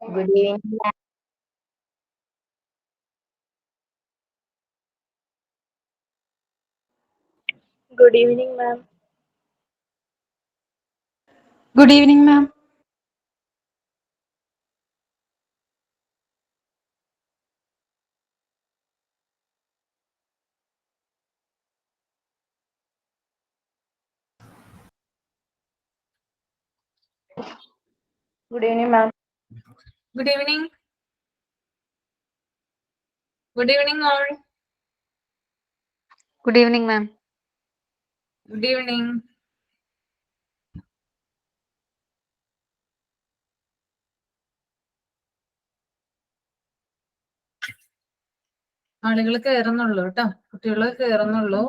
Good evening. Good evening, ma'am. Good evening, ma'am. Good evening, ma'am. Good evening. Good evening, all. Good evening, ma'am. Good evening. ആളുകൾ കയറുന്നുള്ളൂ കേട്ടോ, കുട്ടികൾ കയറുന്നുള്ളൂ.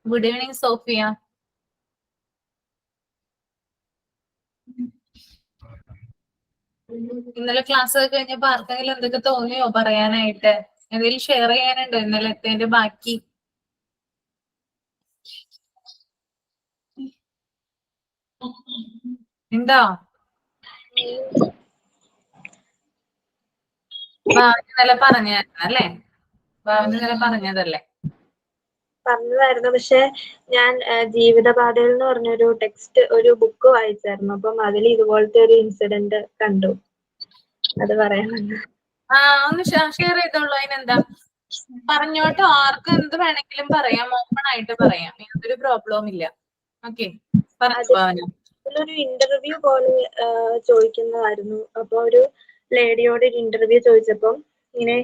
Good evening Sophia. ഇന്നലെ class ഒക്കെ കഴിഞ്ഞപ്പോ ആർക്കെങ്കിലും എന്തൊക്കെ തോന്നിയോ പറയാനായിട്ട്? എന്തെങ്കിലും ഷെയർ ചെയ്യാനുണ്ടോ ഇന്നലത്തെ ബാക്കി? ഉണ്ടോ? ഭാവന ഇന്നലെ പറഞ്ഞായിരുന്നു അല്ലേ? ഭാവന ഇന്നലെ പറഞ്ഞതല്ലേ? പറഞ്ഞതായിരുന്നു. പക്ഷെ ഞാൻ ജീവിതപാതയിൽ എന്ന് പറഞ്ഞൊരു ടെക്സ്റ്റ് ഒരു ബുക്ക് വായിച്ചായിരുന്നു. അപ്പം അതിൽ ഇതുപോലത്തെ ഒരു ഇൻസിഡന്റ് കണ്ടു. അത് പറയാനുണ്ട്. ഒന്ന് ഷെയർ ചെയ്തോളൂ. അതിനെന്താ, പറഞ്ഞോട്ടോ. ആർക്കും എന്ത് വേണമെങ്കിലും പറയാം, ഓപ്പൺ ആയിട്ട് പറയാം. യാതൊരു പ്രോബ്ലവും ഇല്ല. ഓക്കെ, പറഞ്ഞു ഭാവന. അതിലൊരു ഇന്റർവ്യൂ പോലെ ചോദിക്കുന്നതായിരുന്നു. അപ്പൊ ഒരു ലേഡിയോട് ഒരു ഇന്റർവ്യൂ ചോദിച്ചപ്പം ഇങ്ങനെ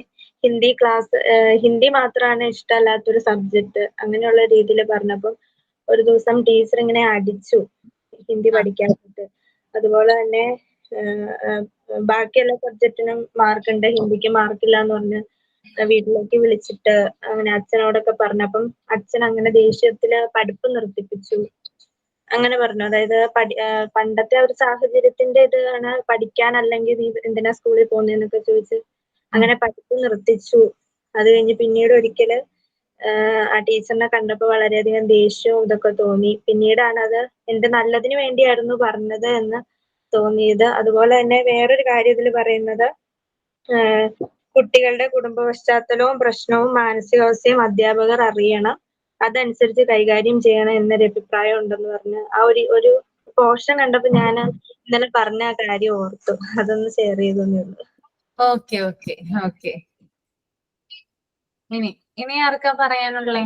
ഹിന്ദി മാത്രമാണ് ഇഷ്ടമല്ലാത്തൊരു സബ്ജക്ട് അങ്ങനെയുള്ള രീതിയിൽ പറഞ്ഞപ്പം ഒരു ദിവസം ടീച്ചർ ഇങ്ങനെ അടിച്ചു ഹിന്ദി പഠിക്കാനായിട്ട്. അതുപോലെ തന്നെ ബാക്കി എല്ലാ സബ്ജക്റ്റിനും മാർക്കുണ്ട്, ഹിന്ദിക്ക് മാർക്കില്ല എന്ന് പറഞ്ഞ് വീട്ടിലേക്ക് വിളിച്ചിട്ട് അങ്ങനെ അച്ഛനോടൊക്കെ പറഞ്ഞപ്പം അച്ഛൻ അങ്ങനെ ദേഷ്യത്തില് പഠിപ്പ് നിർത്തിപ്പിച്ചു അങ്ങനെ പറഞ്ഞു. അതായത് പണ്ടത്തെ ഒരു സാഹചര്യത്തിന്റെ ഇതാണ് പഠിക്കാൻ, അല്ലെങ്കിൽ നീ എന്തിനാ സ്കൂളിൽ പോകുന്നതെന്നൊക്കെ ചോദിച്ച് അങ്ങനെ പഠിപ്പ് നിർത്തിച്ചു. അത് കഴിഞ്ഞ് പിന്നീട് ഒരിക്കല് ആ ടീച്ചറിനെ കണ്ടപ്പോ വളരെയധികം ദേഷ്യവും ഇതൊക്കെ തോന്നി. പിന്നീടാണ് അത് എന്റെ നല്ലതിന് വേണ്ടിയായിരുന്നു പറഞ്ഞത് എന്ന് തോന്നിയത്. അതുപോലെ തന്നെ വേറൊരു കാര്യം ഇതിൽ പറയുന്നത് കുട്ടികളുടെ കുടുംബ പശ്ചാത്തലവും പ്രശ്നവും മാനസികാവസ്ഥയും അധ്യാപകർ അറിയണം, അതനുസരിച്ച് കൈകാര്യം ചെയ്യണം എന്നൊരു അഭിപ്രായം ഉണ്ടെന്ന് പറഞ്ഞ് ആ ഒരു പോർഷൻ കണ്ടപ്പോ ഞാൻ ഇന്നലെ പറഞ്ഞ ആ കാര്യം ഓർത്തു. അതൊന്ന് ഷെയർ ചെയ്തേ ഉള്ളൂ. Okay okay okay. ഇനി ആർക്കാ പറയാനുള്ളേ?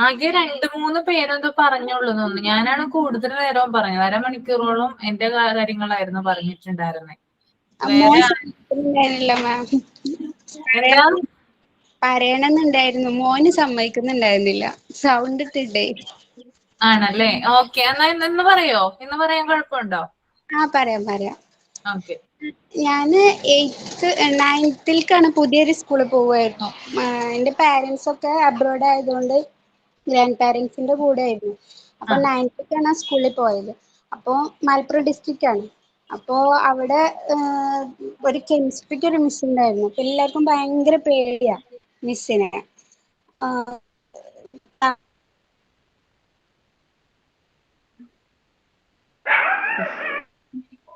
ആകെ 2-3 പേരെന്തോ പറഞ്ഞോളൂ തോന്നുന്നു. ഞാനാണ് കൂടുതൽ നേരവും പറഞ്ഞത്. അരമണിക്കൂറോളം എന്റെ കാര്യങ്ങളായിരുന്നു പറഞ്ഞിട്ടുണ്ടായിരുന്നേ. പറയണമെന്നുണ്ടായിരുന്നു, മോന് സമ്മതിക്കുന്നുണ്ടായിരുന്നില്ല. സൗണ്ട് ഇട്ടിട്ടേ. ആണല്ലേ? ഓക്കെ, എന്നാ ഇന്ന് പറയോ? ഇന്ന് പറയാൻ കുഴപ്പമുണ്ടോ? പറയാം. ഓക്കെ. ഞാന് 9th പുതിയൊരു സ്കൂളിൽ പോവുമായിരുന്നു. എന്റെ പാരന്റ്സ് ഒക്കെ അബ്രോഡ് ആയതുകൊണ്ട് ഗ്രാൻഡ് പാരന്റ്സിന്റെ കൂടെ ആയിരുന്നു. അപ്പൊ 9th സ്കൂളിൽ പോയത്. അപ്പോ മലപ്പുറം ഡിസ്ട്രിക്റ്റ് ആണ്. അപ്പോ അവിടെ ഒരു കെമിസ്ട്രിക്ക് ഒരു മിസ് ഉണ്ടായിരുന്നു. അപ്പൊ എല്ലാവർക്കും ഭയങ്കര പേടിയാ മിസ്സിനെ.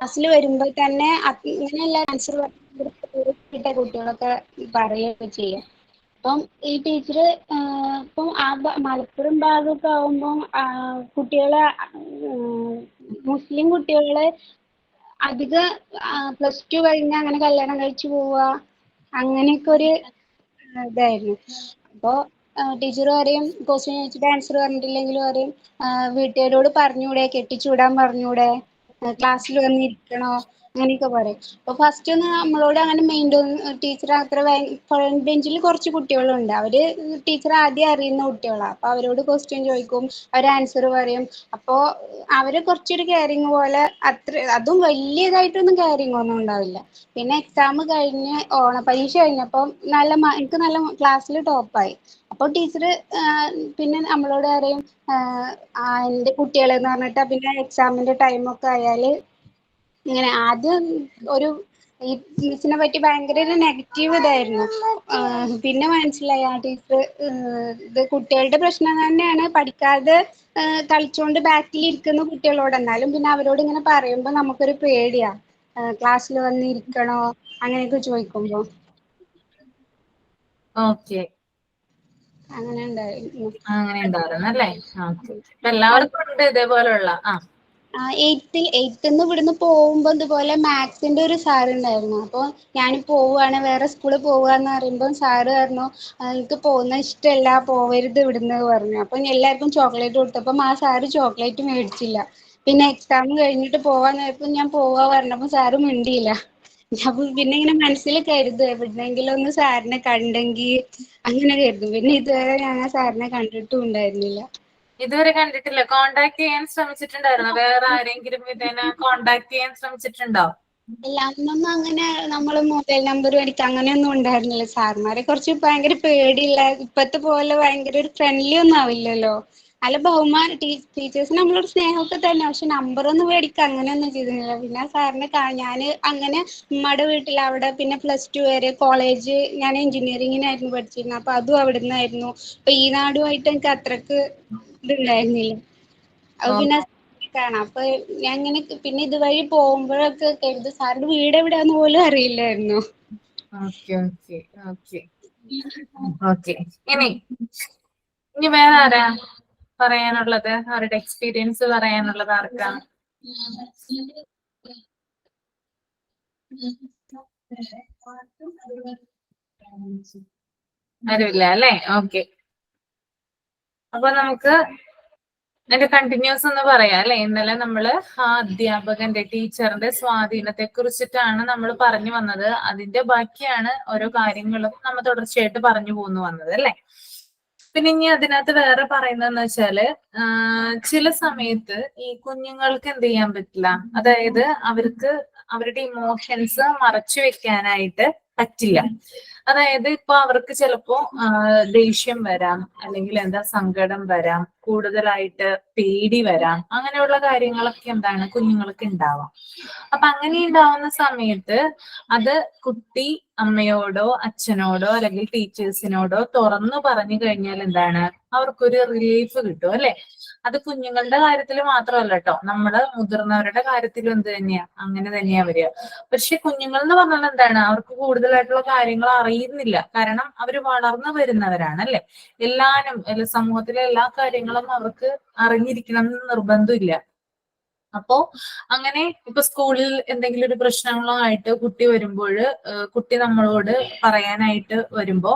ക്ലാസ്സിൽ വരുമ്പോൾ തന്നെ ഇങ്ങനെയുള്ള ആൻസർ കുട്ടികളൊക്കെ പറയുകയൊക്കെ ചെയ്യും. അപ്പം ഈ ടീച്ചർ ഇപ്പം മലപ്പുറം ഭാഗമൊക്കെ ആവുമ്പം കുട്ടികളെ മുസ്ലിം കുട്ടികളെ അധികം +2 കഴിഞ്ഞ് അങ്ങനെ കല്യാണം കഴിച്ചു പോവുക അങ്ങനെയൊക്കെ ഒരു ഇതായിരുന്നു. അപ്പോൾ ടീച്ചർ പറയും, ക്വസ്റ്റ്യൻ ചോദിച്ചിട്ട് ആൻസർ പറഞ്ഞിട്ടില്ലെങ്കിൽ പറയും വീട്ടുകാരോട് പറഞ്ഞൂടെ, കെട്ടിച്ചുവിടാൻ പറഞ്ഞൂടെ, ക്ലാസ്സിൽ വന്നിരിക്കണോ, അങ്ങനെയൊക്കെ പറയും. അപ്പോൾ ഫസ്റ്റ് ഒന്ന് നമ്മളോട് അങ്ങനെ ടീച്ചർ അത്ര ഫ്രണ്ട് ബെഞ്ചിൽ കുറച്ച് കുട്ടികളുണ്ട്. അവര് ടീച്ചർ ആദ്യം അറിയുന്ന കുട്ടികളാണ്. അപ്പോൾ അവരോട് ക്വസ്റ്റ്യൻ ചോദിക്കും, അവർ ആൻസർ പറയും. അപ്പോൾ അവര് കുറച്ചൊരു കെയറിങ് പോലെ, അതും വലിയതായിട്ടൊന്നും കെയറിങ് ഒന്നും ഉണ്ടാവില്ല. പിന്നെ എക്സാം കഴിഞ്ഞ് ഓണപരീക്ഷ കഴിഞ്ഞപ്പം എനിക്ക് നല്ല ക്ലാസ്സിൽ ടോപ്പായി. അപ്പോൾ ടീച്ചർ പിന്നെ നമ്മളോട് പറയും എൻ്റെ കുട്ടികളെന്ന് പറഞ്ഞിട്ട്. പിന്നെ എക്സാമിന്റെ ടൈമൊക്കെ ആയാൽ ഇങ്ങനെ ആദ്യം ഒരു ഈ മിസ്സിനെ പറ്റി ഭയങ്കര ഒരു നെഗറ്റീവ് ഇതായിരുന്നു. പിന്നെ മനസ്സിലായി ആ ടീച്ചർ ഇത് കുട്ടികളുടെ പ്രശ്നം തന്നെയാണ്, പഠിക്കാതെ കളിച്ചുകൊണ്ട് ബാക്കിൽ ഇരിക്കുന്ന കുട്ടികളോട്. എന്നാലും പിന്നെ അവരോട് ഇങ്ങനെ പറയുമ്പോൾ നമുക്കൊരു പേടിയാ, ക്ലാസ്സിൽ വന്ന് ഇരിക്കണോ അങ്ങനെയൊക്കെ ചോദിക്കുമ്പോ. ഓക്കെ, അങ്ങനെ ഉണ്ടായിരുന്നു. അങ്ങനെ ഉണ്ടായിരുന്നു അല്ലേ? ഓക്കെ, എല്ലാവർക്കും ഉണ്ട് ഇതേപോലുള്ള. എയ്ത്തിന്ന് ഇവിടുന്ന് പോകുമ്പോൾ ഇതുപോലെ മാത്സിന്റെ ഒരു സാർ ഉണ്ടായിരുന്നു. അപ്പോൾ ഞാൻ പോവുകയാണ്, വേറെ സ്കൂളിൽ പോവുകയെന്ന് പറയുമ്പോൾ സാറ് പറഞ്ഞു എനിക്ക് പോകുന്ന ഇഷ്ടമല്ല, പോവരുത് ഇവിടുന്ന് പറഞ്ഞു. അപ്പം എല്ലാവർക്കും ചോക്ലേറ്റ് കൊടുത്തപ്പം ആ സാറ് ചോക്ലേറ്റ് മേടിച്ചില്ല. പിന്നെ എക്സാം കഴിഞ്ഞിട്ട് പോവാന്നപ്പോ ഞാൻ പോവാ പറഞ്ഞപ്പോൾ സാറ് മിണ്ടിയില്ല. അപ്പൊ പിന്നെ ഇങ്ങനെ മനസ്സിൽ കരുതും എവിടെന്നെങ്കിലും ഒന്ന് സാറിനെ കണ്ടെങ്കിൽ അങ്ങനെ കരുതും. പിന്നെ ഇതുവരെ ഞാൻ ആ സാറിനെ കണ്ടിട്ടും ഉണ്ടായിരുന്നില്ല. ഇതുവരെ കണ്ടിട്ടില്ല. കോണ്ടാക്ട് ചെയ്യാൻ ശ്രമിച്ചിട്ടുണ്ടായിരുന്നോ? വേറെ ആരെങ്കിലും ഇതിനെ കോണ്ടാക്ട് ചെയ്യാൻ ശ്രമിച്ചിട്ടുണ്ടോ? ഇല്ല, അന്നൊന്നും അങ്ങനെ നമ്മൾ മൊബൈൽ നമ്പർ മേടിക്കുക അങ്ങനെയൊന്നും ഉണ്ടായിരുന്നില്ല. സാർമാരെ കുറച്ച് ഭയങ്കര പേടിയുള്ള, ഇപ്പത്തെ പോലെ ഭയങ്കര ഒരു ഫ്രണ്ട്ലി ഒന്നും ആവില്ലല്ലോ. നല്ല ബഹുമാനം, ടീച്ചേഴ്സിന് നമ്മളൊരു സ്നേഹമൊക്കെ തന്നെ, പക്ഷെ നമ്പറൊന്നും മേടിക്കുക അങ്ങനെയൊന്നും ചെയ്തിരുന്നില്ല. പിന്നെ സാറിനെ ഞാൻ അങ്ങനെ ഉമ്മയുടെ വീട്ടിൽ അവിടെ, പിന്നെ +2 വരെ കോളേജ് ഞാൻ എഞ്ചിനീയറിങ്ങിനായിരുന്നു പഠിച്ചിരുന്നത്. അപ്പൊ അതും അവിടെ നിന്നായിരുന്നു. അപ്പൊ ഈ നാടുമായിട്ട് എനിക്ക് അത്രക്ക് ഇതുണ്ടായിരുന്നില്ല. അപ്പൊ പിന്നെ കാണാം. അപ്പൊ ഞാൻ ഇങ്ങനെ പിന്നെ ഇതുവഴി പോകുമ്പോഴൊക്കെ കരുതും സാറിന്റെ വീട് എവിടെയാന്ന് പോലും അറിയില്ലായിരുന്നു. Okay okay okay okay. ഇനി വേറെ ആരാ പറയാനുള്ളത്? അവരുടെ എക്സ്പീരിയൻസ് പറയാനുള്ളത് ആർക്കാ? ആരുമില്ല അല്ലേ? ഓക്കെ, അപ്പൊ നമുക്ക് അതിന്റെ കണ്ടിന്യൂസ് ഒന്ന് പറയാം അല്ലെ. ഇന്നലെ നമ്മള് ആ അധ്യാപകന്റെ, ടീച്ചറിന്റെ സ്വാധീനത്തെ കുറിച്ചിട്ടാണ് നമ്മൾ പറഞ്ഞു വന്നത്. അതിന്റെ ബാക്കിയാണ് ഓരോ കാര്യങ്ങളും നമ്മൾ തുടർച്ചയായിട്ട് പറഞ്ഞു പോന്നു വന്നത് അല്ലെ. പിന്നെ ഇനി അതിനകത്ത് വേറെ പറയുന്നതെന്ന് വെച്ചാല് ചില സമയത്ത് ഈ കുഞ്ഞുങ്ങൾക്ക് എന്ത് ചെയ്യാൻ പറ്റില്ല, അതായത് അവർക്ക് അവരുടെ ഇമോഷൻസ് മറച്ചു വെക്കാനായിട്ട് പറ്റില്ല. അതായത് ഇപ്പൊ അവർക്ക് ചിലപ്പോ ദേഷ്യം വരാം, അല്ലെങ്കിൽ സങ്കടം വരാം, കൂടുതലായിട്ട് പേടി വരാം, അങ്ങനെയുള്ള കാര്യങ്ങളൊക്കെ കുഞ്ഞുങ്ങൾക്ക് ഉണ്ടാവാം. അപ്പൊ അങ്ങനെ ഉണ്ടാവുന്ന സമയത്ത് അത് കുട്ടി അമ്മയോടോ അച്ഛനോടോ അല്ലെങ്കിൽ ടീച്ചേഴ്സിനോടോ തുറന്നു പറഞ്ഞു കഴിഞ്ഞാൽ അവർക്കൊരു റിലീഫ് കിട്ടും അല്ലെ. അത് കുഞ്ഞുങ്ങളുടെ കാര്യത്തിൽ മാത്രമല്ല കേട്ടോ, നമ്മള് മുതിർന്നവരുടെ കാര്യത്തിലും അങ്ങനെ തന്നെയാ വരിക. പക്ഷെ കുഞ്ഞുങ്ങൾ എന്ന് പറഞ്ഞാൽ അവർക്ക് കൂടുതലായിട്ടുള്ള കാര്യങ്ങൾ അറിയുന്നില്ല. കാരണം അവര് വളർന്നു വരുന്നവരാണ് അല്ലെ. സമൂഹത്തിലെ എല്ലാ കാര്യങ്ങളും അവർക്ക് അറിഞ്ഞിരിക്കണം എന്ന് നിർബന്ധമില്ല. അപ്പോ അങ്ങനെ ഇപ്പൊ സ്കൂളിൽ എന്തെങ്കിലും ഒരു പ്രശ്നങ്ങളോ ആയിട്ട് കുട്ടി വരുമ്പോൾ, കുട്ടി നമ്മളോട് പറയാനായിട്ട് വരുമ്പോ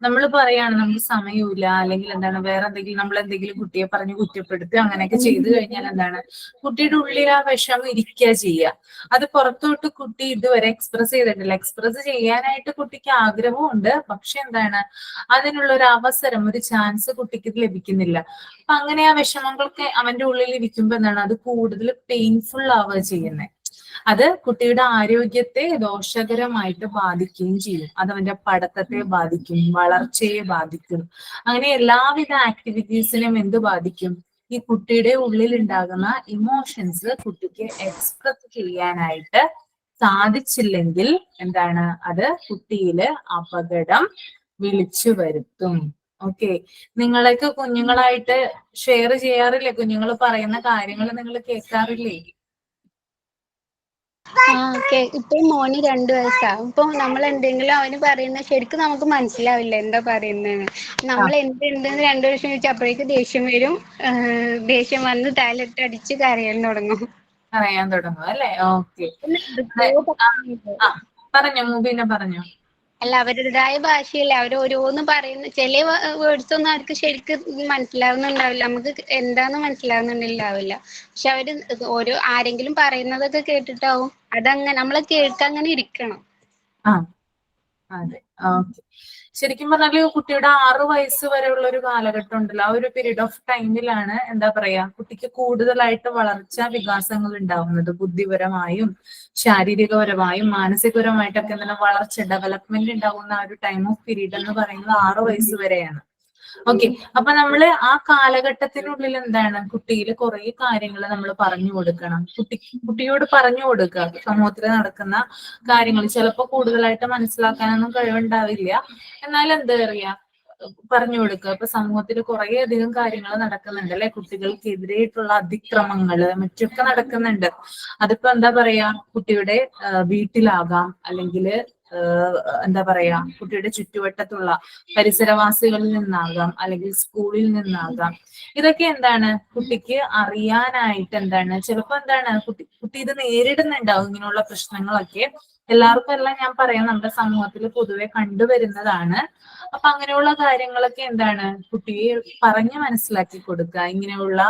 നമ്മൾ പറയാണ് നമുക്ക് സമയമില്ല, അല്ലെങ്കിൽ വേറെ എന്തെങ്കിലും നമ്മൾ എന്തെങ്കിലും കുട്ടിയെ പറഞ്ഞ് കുറ്റപ്പെടുത്തുക അങ്ങനെയൊക്കെ ചെയ്തു കഴിഞ്ഞാൽ കുട്ടിയുടെ ഉള്ളിൽ ആ വിഷമം ഇരിക്കുക ചെയ്യുക. അത് പുറത്തോട്ട് കുട്ടി ഇതുവരെ എക്സ്പ്രസ് ചെയ്തിട്ടില്ല. എക്സ്പ്രസ് ചെയ്യാനായിട്ട് കുട്ടിക്ക് ആഗ്രഹമുണ്ട്, പക്ഷെ അതിനുള്ള ഒരു അവസരം, ഒരു ചാൻസ് കുട്ടിക്ക് ലഭിക്കുന്നില്ല. അപ്പൊ അങ്ങനെ ആ വിഷമങ്ങളൊക്കെ അവന്റെ ഉള്ളിൽ ഇരിക്കുമ്പോ അത് കൂടുതൽ പെയിൻഫുൾ ആവുക ചെയ്യുന്നത്. അത് കുട്ടിയുടെ ആരോഗ്യത്തെ ദോഷകരമായിട്ട് ബാധിക്കുകയും ചെയ്യും. അത് അവന്റെ പഠിത്തത്തെ ബാധിക്കും, വളർച്ചയെ ബാധിക്കും. അങ്ങനെ എല്ലാവിധ ആക്ടിവിറ്റീസിനും എന്ത് ബാധിക്കും? ഈ കുട്ടിയുടെ ഉള്ളിൽ ഉണ്ടാകുന്ന ഇമോഷൻസ് കുട്ടിക്ക് എക്സ്പ്രസ് ചെയ്യാനായിട്ട് സാധിച്ചില്ലെങ്കിൽ അത് കുട്ടിയില് അപകടം വിളിച്ചു വരുത്തും. ഓക്കെ, നിങ്ങളൊക്കെ കുഞ്ഞുങ്ങളായിട്ട് ഷെയർ ചെയ്യാറില്ലേ? കുഞ്ഞുങ്ങൾ പറയുന്ന കാര്യങ്ങൾ നിങ്ങൾ കേൾക്കാറില്ലേ? ഇപ്പൊ മോന് 2 വയസ്സാവും. ഇപ്പൊ നമ്മൾ എന്തെങ്കിലും അവന് പറയുന്ന ശരിക്കും നമുക്ക് മനസ്സിലാവില്ല എന്താ പറയുന്നതെന്ന്. നമ്മൾ എന്തുണ്ടെന്ന് 2 വർഷം ചോദിച്ചാൽ അപ്പോഴേക്ക് ദേഷ്യം വരും. ദേഷ്യം വന്ന് തലയിട്ട് അടിച്ച് കരയാൻ തുടങ്ങും. അല്ലെ? ഓക്കെ, പറഞ്ഞോ മുബീന, പറഞ്ഞോ. അല്ല, അവരുടേതായ ഭാഷയല്ല, അവർ ഓരോന്ന് പറയുന്ന ചില വേർഡ്സ് ഒന്നും അവർക്ക് ശരിക്കും മനസ്സിലാവുന്നുണ്ടാവില്ല, നമുക്ക് എന്താന്ന് മനസ്സിലാവുന്നുണ്ടാവില്ല. പക്ഷെ അവര് ആരെങ്കിലും പറയുന്നതൊക്കെ കേട്ടിട്ടാവും അതങ്ങനെ നമ്മളെ കേൾക്കങ്ങനെ ഇരിക്കണം. അതെ, ഓക്കെ. ശരിക്കും പറഞ്ഞാല് കുട്ടിയുടെ 6 വയസ്സ് വരെയുള്ള ഒരു കാലഘട്ടം ഉണ്ടല്ലോ, ആ ഒരു പീരീഡ് ഓഫ് ടൈമിലാണ് കുട്ടിക്ക് കൂടുതലായിട്ട് വളർച്ചാ വികാസങ്ങൾ ഉണ്ടാവുന്നത്. ബുദ്ധിപരമായും ശാരീരികപരമായും മാനസികപരമായിട്ടൊക്കെ വളർച്ച, ഡെവലപ്മെന്റ് ഉണ്ടാകുന്ന ആ ഒരു ടൈം ഓഫ് പീരീഡ് എന്ന് പറയുന്നത് 6 വയസ്സ് വരെയാണ്. ഓക്കെ. അപ്പൊ നമ്മള് ആ കാലഘട്ടത്തിനുള്ളിൽ എന്താണ് കുട്ടിയിൽ കുറെ കാര്യങ്ങൾ നമ്മൾ പറഞ്ഞു കൊടുക്കണം. കുട്ടിയോട് പറഞ്ഞു കൊടുക്കുക സമൂഹത്തിൽ നടക്കുന്ന കാര്യങ്ങൾ. ചിലപ്പോൾ കൂടുതലായിട്ട് മനസ്സിലാക്കാനൊന്നും കഴിവുണ്ടാവില്ല, എന്നാൽ എന്താ പറയാ പറഞ്ഞു കൊടുക്കുക. ഇപ്പൊ സമൂഹത്തിൽ കുറെ അധികം കാര്യങ്ങൾ നടക്കുന്നുണ്ട് അല്ലെ, കുട്ടികൾക്കെതിരെയിട്ടുള്ള അതിക്രമങ്ങള് മറ്റൊക്കെ നടക്കുന്നുണ്ട്. അതിപ്പോ എന്താ പറയാ, കുട്ടിയുടെ വീട്ടിലാകാം, അല്ലെങ്കിൽ എന്താ പറയാ കുട്ടിയുടെ ചുറ്റുവട്ടത്തുള്ള പരിസരവാസികളിൽ നിന്നാകാം, അല്ലെങ്കിൽ സ്കൂളിൽ നിന്നാകാം. ഇതൊക്കെ എന്താണ് കുട്ടിക്ക് അറിയാനായിട്ട് എന്താണ് ചിലപ്പോ എന്താണ് കുട്ടി ഇത് നേരിടുന്നുണ്ടാവും. ഇങ്ങനെയുള്ള പ്രശ്നങ്ങളൊക്കെ എല്ലാവർക്കും എല്ലാം ഞാൻ പറയാം നമ്മുടെ സമൂഹത്തിൽ പൊതുവെ കണ്ടുവരുന്നതാണ്. അപ്പൊ അങ്ങനെയുള്ള കാര്യങ്ങളൊക്കെ എന്താണ് കുട്ടിയെ പറഞ്ഞ് മനസ്സിലാക്കി കൊടുക്കുക. ഇങ്ങനെയുള്ള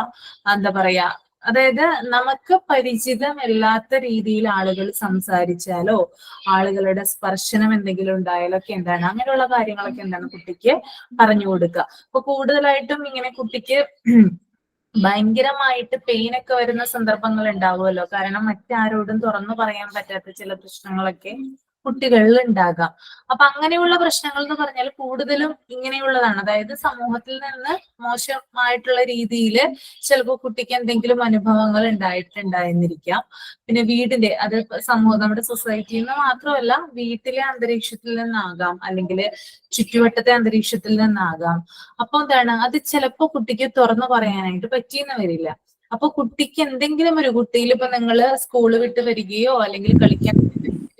എന്താ പറയാ, അതായത് നമുക്ക് പരിചിതമല്ലാത്ത രീതിയിൽ ആളുകൾ സംസാരിച്ചാലോ ആളുകളുടെ സ്പർശനം എന്തെങ്കിലും ഉണ്ടായാലോ ഒക്കെ എന്താണ് അങ്ങനെയുള്ള കാര്യങ്ങളൊക്കെ എന്താണ് കുട്ടിക്ക് പറഞ്ഞു കൊടുക്കുക. അപ്പൊ കൂടുതലായിട്ടും ഇങ്ങനെ കുട്ടിക്ക് ഭയങ്കരമായിട്ട് പെയിൻ ഒക്കെ വരുന്ന സന്ദർഭങ്ങൾ ഉണ്ടാവുമല്ലോ, കാരണം മറ്റാരോടും തുറന്നു പറയാൻ പറ്റാത്ത ചില പ്രശ്നങ്ങളൊക്കെ കുട്ടികളിൽ ഉണ്ടാകാം. അപ്പൊ അങ്ങനെയുള്ള പ്രശ്നങ്ങൾ എന്ന് പറഞ്ഞാൽ കൂടുതലും ഇങ്ങനെയുള്ളതാണ്. അതായത് സമൂഹത്തിൽ നിന്ന് മോശമായിട്ടുള്ള രീതിയിൽ ചിലപ്പോൾ കുട്ടിക്ക് എന്തെങ്കിലും അനുഭവങ്ങൾ ഉണ്ടായിട്ടുണ്ടായിരുന്നിരിക്കാം. പിന്നെ വീടിന്റെ അത് സമൂഹം നമ്മുടെ സൊസൈറ്റിയിൽ നിന്ന് മാത്രമല്ല വീട്ടിലെ അന്തരീക്ഷത്തിൽ നിന്നാകാം, അല്ലെങ്കിൽ ചുറ്റുവട്ടത്തെ അന്തരീക്ഷത്തിൽ നിന്നാകാം. അപ്പൊ എന്താണ് അത് ചിലപ്പോ കുട്ടിക്ക് തുറന്നു പറയാനായിട്ട് പറ്റിയെന്ന് വരില്ല. അപ്പൊ കുട്ടിക്ക് എന്തെങ്കിലും ഒരു കുട്ടിയിൽ ഇപ്പൊ നിങ്ങള് സ്കൂള് വിട്ട് വരികയോ അല്ലെങ്കിൽ കളിക്കാൻ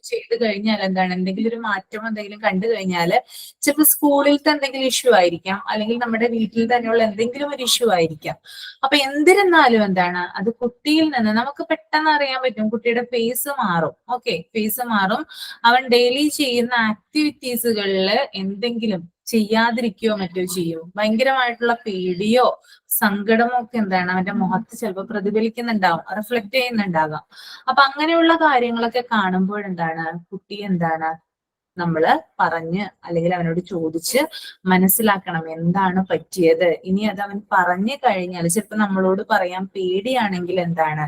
ചെയ്ത് കഴിഞ്ഞാൽ എന്താണ് എന്തെങ്കിലും ഒരു മാറ്റം എന്തെങ്കിലും കണ്ടു കഴിഞ്ഞാല് ചിലപ്പോൾ സ്കൂളിലത്തെ എന്തെങ്കിലും ഇഷ്യൂ ആയിരിക്കാം, അല്ലെങ്കിൽ നമ്മുടെ വീട്ടിൽ തന്നെയുള്ള എന്തെങ്കിലും ഒരു ഇഷ്യൂ ആയിരിക്കാം. അപ്പൊ എന്തിരുന്നാലും എന്താണ് അത് കുട്ടിയിൽ നിന്ന് നമുക്ക് പെട്ടെന്ന് അറിയാൻ പറ്റും. കുട്ടിയുടെ ഫേസ് മാറും. ഓക്കെ, ഫേസ് മാറും. അവൻ ഡെയിലി ചെയ്യുന്ന ആക്ടിവിറ്റീസുകളിൽ എന്തെങ്കിലും ചെയ്യാതിരിക്കുകയോ മറ്റോ ചെയ്യും. ഭയങ്കരമായിട്ടുള്ള പേടിയോ സങ്കടമോ ഒക്കെ എന്താണ് അവന്റെ മുഖത്ത് ചിലപ്പോൾ പ്രതിഫലിക്കുന്നുണ്ടാവും, റിഫ്ലക്ട് ചെയ്യുന്നുണ്ടാകാം. അപ്പൊ അങ്ങനെയുള്ള കാര്യങ്ങളൊക്കെ കാണുമ്പോഴെന്താണ് കുട്ടി എന്താണ് നമ്മള് പറഞ്ഞ് അല്ലെങ്കിൽ അവനോട് ചോദിച്ച് മനസ്സിലാക്കണം എന്താണ് പറ്റിയത്. ഇനി അത് അവൻ പറഞ്ഞു കഴിഞ്ഞാൽ ചിലപ്പോൾ നമ്മളോട് പറയാൻ പേടിയാണെങ്കിൽ എന്താണ്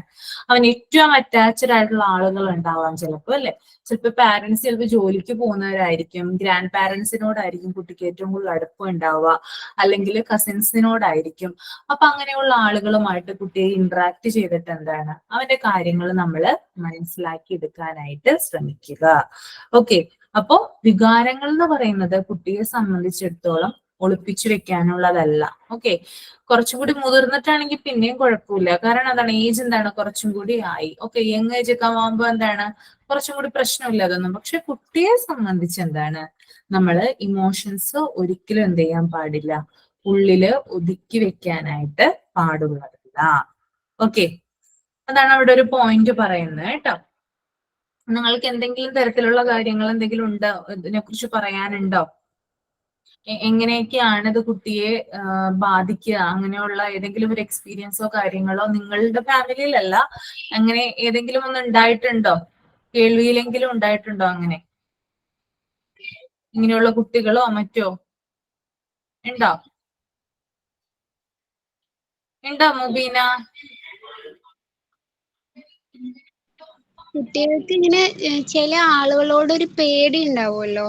അവൻ ഏറ്റവും അറ്റാച്ച്ഡ് ആയിട്ടുള്ള ആളുകൾ ഉണ്ടാവാം ചിലപ്പോൾ അല്ലെ. ചിലപ്പോൾ പാരന്റ്സ് ചിലപ്പോൾ ജോലിക്ക് പോകുന്നവരായിരിക്കും, ഗ്രാൻഡ് പാരന്റ്സിനോടായിരിക്കും കുട്ടിക്ക് ഏറ്റവും കൂടുതൽ അടുപ്പം ഉണ്ടാവുക, അല്ലെങ്കിൽ കസിൻസിനോടായിരിക്കും. അപ്പൊ അങ്ങനെയുള്ള ആളുകളുമായിട്ട് കുട്ടിയെ ഇന്ററാക്ട് ചെയ്തിട്ട് എന്താണ് അവന്റെ കാര്യങ്ങൾ നമ്മൾ മനസ്സിലാക്കി എടുക്കാനായിട്ട് ശ്രമിക്കുക. ഓക്കെ. അപ്പോ വികാരങ്ങൾ എന്ന് പറയുന്നത് കുട്ടിയെ സംബന്ധിച്ചിടത്തോളം ഒളിപ്പിച്ചു വെക്കാനുള്ളതല്ല. ഓക്കെ, കുറച്ചും കൂടി മുതിർന്നിട്ടാണെങ്കിൽ പിന്നെയും കുഴപ്പമില്ല, കാരണം എന്താണ് ഏജ് എന്താണ് കുറച്ചും കൂടി ആയി. ഓക്കെ, യങ് ഏജ് ഒക്കെ ആവുമ്പോ എന്താണ് കുറച്ചും കൂടി പ്രശ്നമില്ല അതൊന്നും. പക്ഷെ കുട്ടിയെ സംബന്ധിച്ച് എന്താണ് നമ്മള് ഇമോഷൻസ് ഒരിക്കലും എന്ത് ചെയ്യാൻ പാടില്ല, ഉള്ളില് ഒതുക്കി വെക്കാനായിട്ട് പാടുള്ളതല്ല. ഓക്കെ, അതാണ് അവിടെ ഒരു പോയിന്റ് പറയുന്നത് കേട്ടോ. നിങ്ങൾക്ക് എന്തെങ്കിലും തരത്തിലുള്ള കാര്യങ്ങൾ എന്തെങ്കിലും ഉണ്ടോ, ഇതിനെ കുറിച്ച് പറയാനുണ്ടോ? എങ്ങനെയൊക്കെയാണ് ഇത് കുട്ടിയെ ബാധിക്കുക, അങ്ങനെയുള്ള ഏതെങ്കിലും ഒരു എക്സ്പീരിയൻസോ കാര്യങ്ങളോ നിങ്ങളുടെ ഫാമിലിയിലല്ല, അങ്ങനെ ഏതെങ്കിലും ഒന്ന് ഉണ്ടായിട്ടുണ്ടോ, കേൾവിയിലെങ്കിലും ഉണ്ടായിട്ടുണ്ടോ അങ്ങനെ ഇങ്ങനെയുള്ള കുട്ടികളോ മറ്റോ ഉണ്ടോ? ഉണ്ടോ മുബീന? കുട്ടികൾക്ക് ഇങ്ങനെ ചില ആളുകളോട് ഒരു പേടി ഉണ്ടാവുമല്ലോ.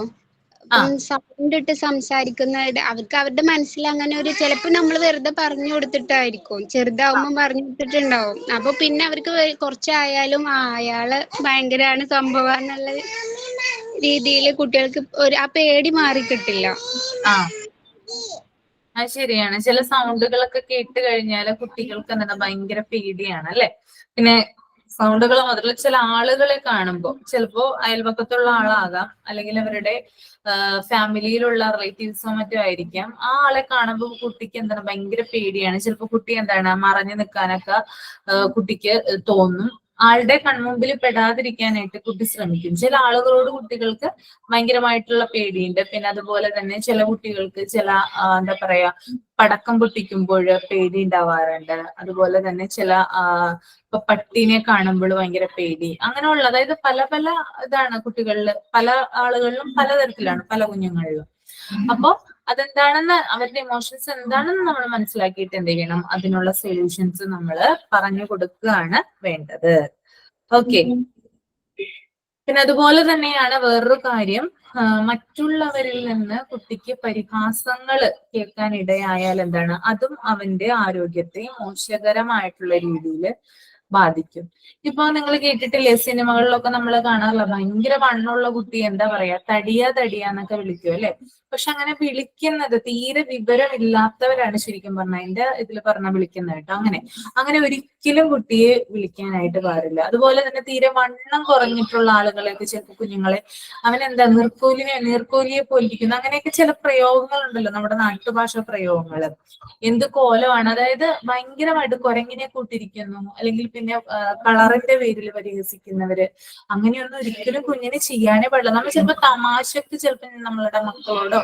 ഇപ്പം സൗണ്ട് ഇട്ട് സംസാരിക്കുന്നവരുടെ അവർക്ക് അവരുടെ മനസ്സിൽ അങ്ങനെ ഒരു ചിലപ്പോൾ നമ്മൾ വെറുതെ പറഞ്ഞു കൊടുത്തിട്ടായിരിക്കും, ചെറുതാവുമ്പോൾ പറഞ്ഞു കൊടുത്തിട്ടുണ്ടാവും. അപ്പൊ പിന്നെ അവർക്ക് കുറച്ചായാലും അയാള് ഭയങ്കരമാണ് സംഭവം എന്നുള്ള രീതിയിൽ കുട്ടികൾക്ക് ആ പേടി മാറി കിട്ടില്ല. അത് ശരിയാണ്. ചില സൗണ്ടുകളൊക്കെ കേട്ട് കഴിഞ്ഞാല് കുട്ടികൾക്ക് എന്താണ് ഭയങ്കര പേടിയാണ് അല്ലെ. പിന്നെ സൗണ്ടുകൾ മാത്രമല്ല ചില ആളുകളെ കാണുമ്പോൾ, ചിലപ്പോ അയൽപക്കത്തുള്ള ആളാകാം, അല്ലെങ്കിൽ അവരുടെ ഫാമിലിയിലുള്ള റിലേറ്റീവ്സോ മറ്റോ ആയിരിക്കാം. ആ ആളെ കാണുമ്പോൾ കുട്ടിക്ക് എന്താണ് ഭയങ്കര പേടിയാണ്. ചിലപ്പോൾ കുട്ടി എന്താണ് മറഞ്ഞു നിൽക്കാനൊക്കെ കുട്ടിക്ക് തോന്നും. ആളുടെ കൺമുമ്പിൽ പെടാതിരിക്കാനായിട്ട് കുട്ടി ശ്രമിക്കും. ചില ആളുകളോട് കുട്ടികൾക്ക് ഭയങ്കരമായിട്ടുള്ള പേടിയുണ്ട്. പിന്നെ അതുപോലെ തന്നെ ചില കുട്ടികൾക്ക് ചില എന്താ പറയാ പടക്കം പൊട്ടിക്കുമ്പോൾ പേടി ഉണ്ടാവാറുണ്ട്. അതുപോലെ തന്നെ ചില ഇപ്പൊ പട്ടീനെ കാണുമ്പോൾ ഭയങ്കര പേടി, അങ്ങനെയുള്ള അതായത് പല പല ഇതാണ് കുട്ടികളിൽ, പല ആളുകളിലും പലതരത്തിലാണ്, പല കുഞ്ഞുങ്ങളിലും. അപ്പൊ അതെന്താണെന്ന് അവരുടെ ഇമോഷൻസ് എന്താണെന്ന് നമ്മൾ മനസ്സിലാക്കിയിട്ട് എന്ത് ചെയ്യണം, അതിനുള്ള സൊല്യൂഷൻസ് നമ്മൾ പറഞ്ഞു കൊടുക്കുകയാണ് വേണ്ടത്. ഓക്കെ. പിന്നെ അതുപോലെ തന്നെയാണ് വേറൊരു കാര്യം, മറ്റുള്ളവരിൽ നിന്ന് കുട്ടിക്ക് പരിഹാസങ്ങൾ കേൾക്കാൻ ഇടയായാൽ എന്താണ്, അതും അവന്റെ ആരോഗ്യത്തെ മോശകരമായിട്ടുള്ള രീതിയിൽ ബാധിക്കും. ഇപ്പൊ നിങ്ങൾ കേട്ടിട്ടില്ലേ, സിനിമകളിലൊക്കെ നമ്മൾ കാണാറില്ല, ഭയങ്കര വണ്ണമുള്ള കുട്ടി എന്താ പറയാ, തടിയാന്നൊക്കെ വിളിക്കും അല്ലെ. പക്ഷെ അങ്ങനെ വിളിക്കുന്നത് തീരെ വിവരമില്ലാത്തവരാണ് ശരിക്കും പറഞ്ഞാൽ എന്റെ ഇതിൽ പറഞ്ഞ വിളിക്കുന്നത് കേട്ടോ. അങ്ങനെ ഒരിക്കലും കുട്ടിയെ വിളിക്കാനായിട്ട് പാടില്ല. അതുപോലെ തന്നെ തീരെ വണ്ണം കുറഞ്ഞിട്ടുള്ള ആളുകളെയൊക്കെ ചിലപ്പോൾ കുഞ്ഞുങ്ങളെ അവനെന്താ നീർക്കോലിയെ പോലിരിക്കുന്നു, അങ്ങനെയൊക്കെ ചില പ്രയോഗങ്ങൾ ഉണ്ടല്ലോ, നമ്മുടെ നാട്ടുഭാഷ പ്രയോഗങ്ങൾ. എന്ത് കോലമാണ്, അതായത് ഭയങ്കരമായിട്ട് കുരങ്ങിനെ കൂട്ടിരിക്കുന്നു, അല്ലെങ്കിൽ പിന്നെ കളറിന്റെ പേരിൽ പരിഹസിക്കുന്നവര്, അങ്ങനെയൊന്നും ഒരിക്കലും കുഞ്ഞിനെ ചെയ്യാനേ പാടില്ല. നമ്മൾ ചിലപ്പോ തമാശക്ക് ചിലപ്പോൾ നമ്മളുടെ മക്കളോടോ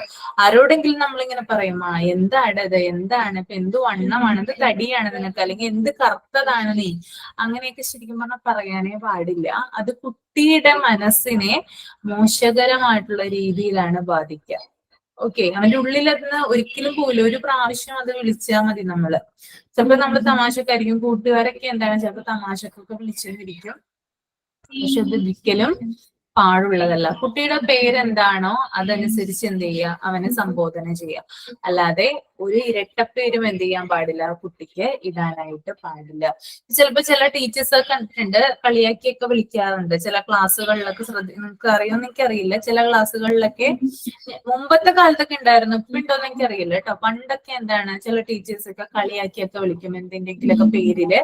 ആരോടെങ്കിലും നമ്മളിങ്ങനെ പറയും, എന്താണ് ഇപ്പൊ, എന്ത് വണ്ണമാണ്, എന്ത് തടിയാണ് നിനക്ക്, അല്ലെങ്കിൽ എന്ത് കറുത്തതാണ് നീ, അങ്ങനെയൊക്കെ ശരിക്കും പറഞ്ഞാൽ പറയാനേ പാടില്ല. അത് കുട്ടിയുടെ മനസ്സിനെ മോശകരമായിട്ടുള്ള രീതിയിലാണ് ബാധിക്കുക. ഓക്കെ, അവന്റെ ഉള്ളിൽ അതിന് ഒരിക്കലും പോലും ഒരു പ്രാവശ്യം അത് വിളിച്ചാൽ മതി. ചിലപ്പോ നമ്മൾ തമാശക്കായിരിക്കും, കൂട്ടുകാരൊക്കെ എന്താണ് ചിലപ്പോ തമാശക്കൊക്കെ വിളിച്ചെന്നിരിക്കും, പക്ഷെ അത് ഒരിക്കലും പാടുള്ളതല്ല. കുട്ടിയുടെ പേരെന്താണോ അതനുസരിച്ച് എന്ത് ചെയ്യുക, അവനെ സംബോധന ചെയ്യുക. അല്ലാതെ ഒരു ഇരട്ടപ്പേരും എന്ത് ചെയ്യാൻ പാടില്ല, കുട്ടിക്ക് ഇടാനായിട്ട് പാടില്ല. ചിലപ്പോ ചില ടീച്ചേഴ്സ് കണ്ടിട്ടുണ്ട്, കളിയാക്കിയൊക്കെ വിളിക്കാറുണ്ട് ചില ക്ലാസ്സുകളിലൊക്കെ. നിങ്ങൾക്ക് അറിയുമെന്ന് എനിക്കറിയില്ല, ചില ക്ലാസ്സുകളിലൊക്കെ മുമ്പത്തെ കാലത്തൊക്കെ ഉണ്ടായിരുന്നു, ഇപ്പൊ ഉണ്ടോന്ന് എനിക്കറിയില്ല കേട്ടോ. പണ്ടൊക്കെ എന്താണ്, ചില ടീച്ചേഴ്സ് ഒക്കെ കളിയാക്കിയൊക്കെ വിളിക്കും എന്തെങ്കിലുമൊക്കെ പേരില്.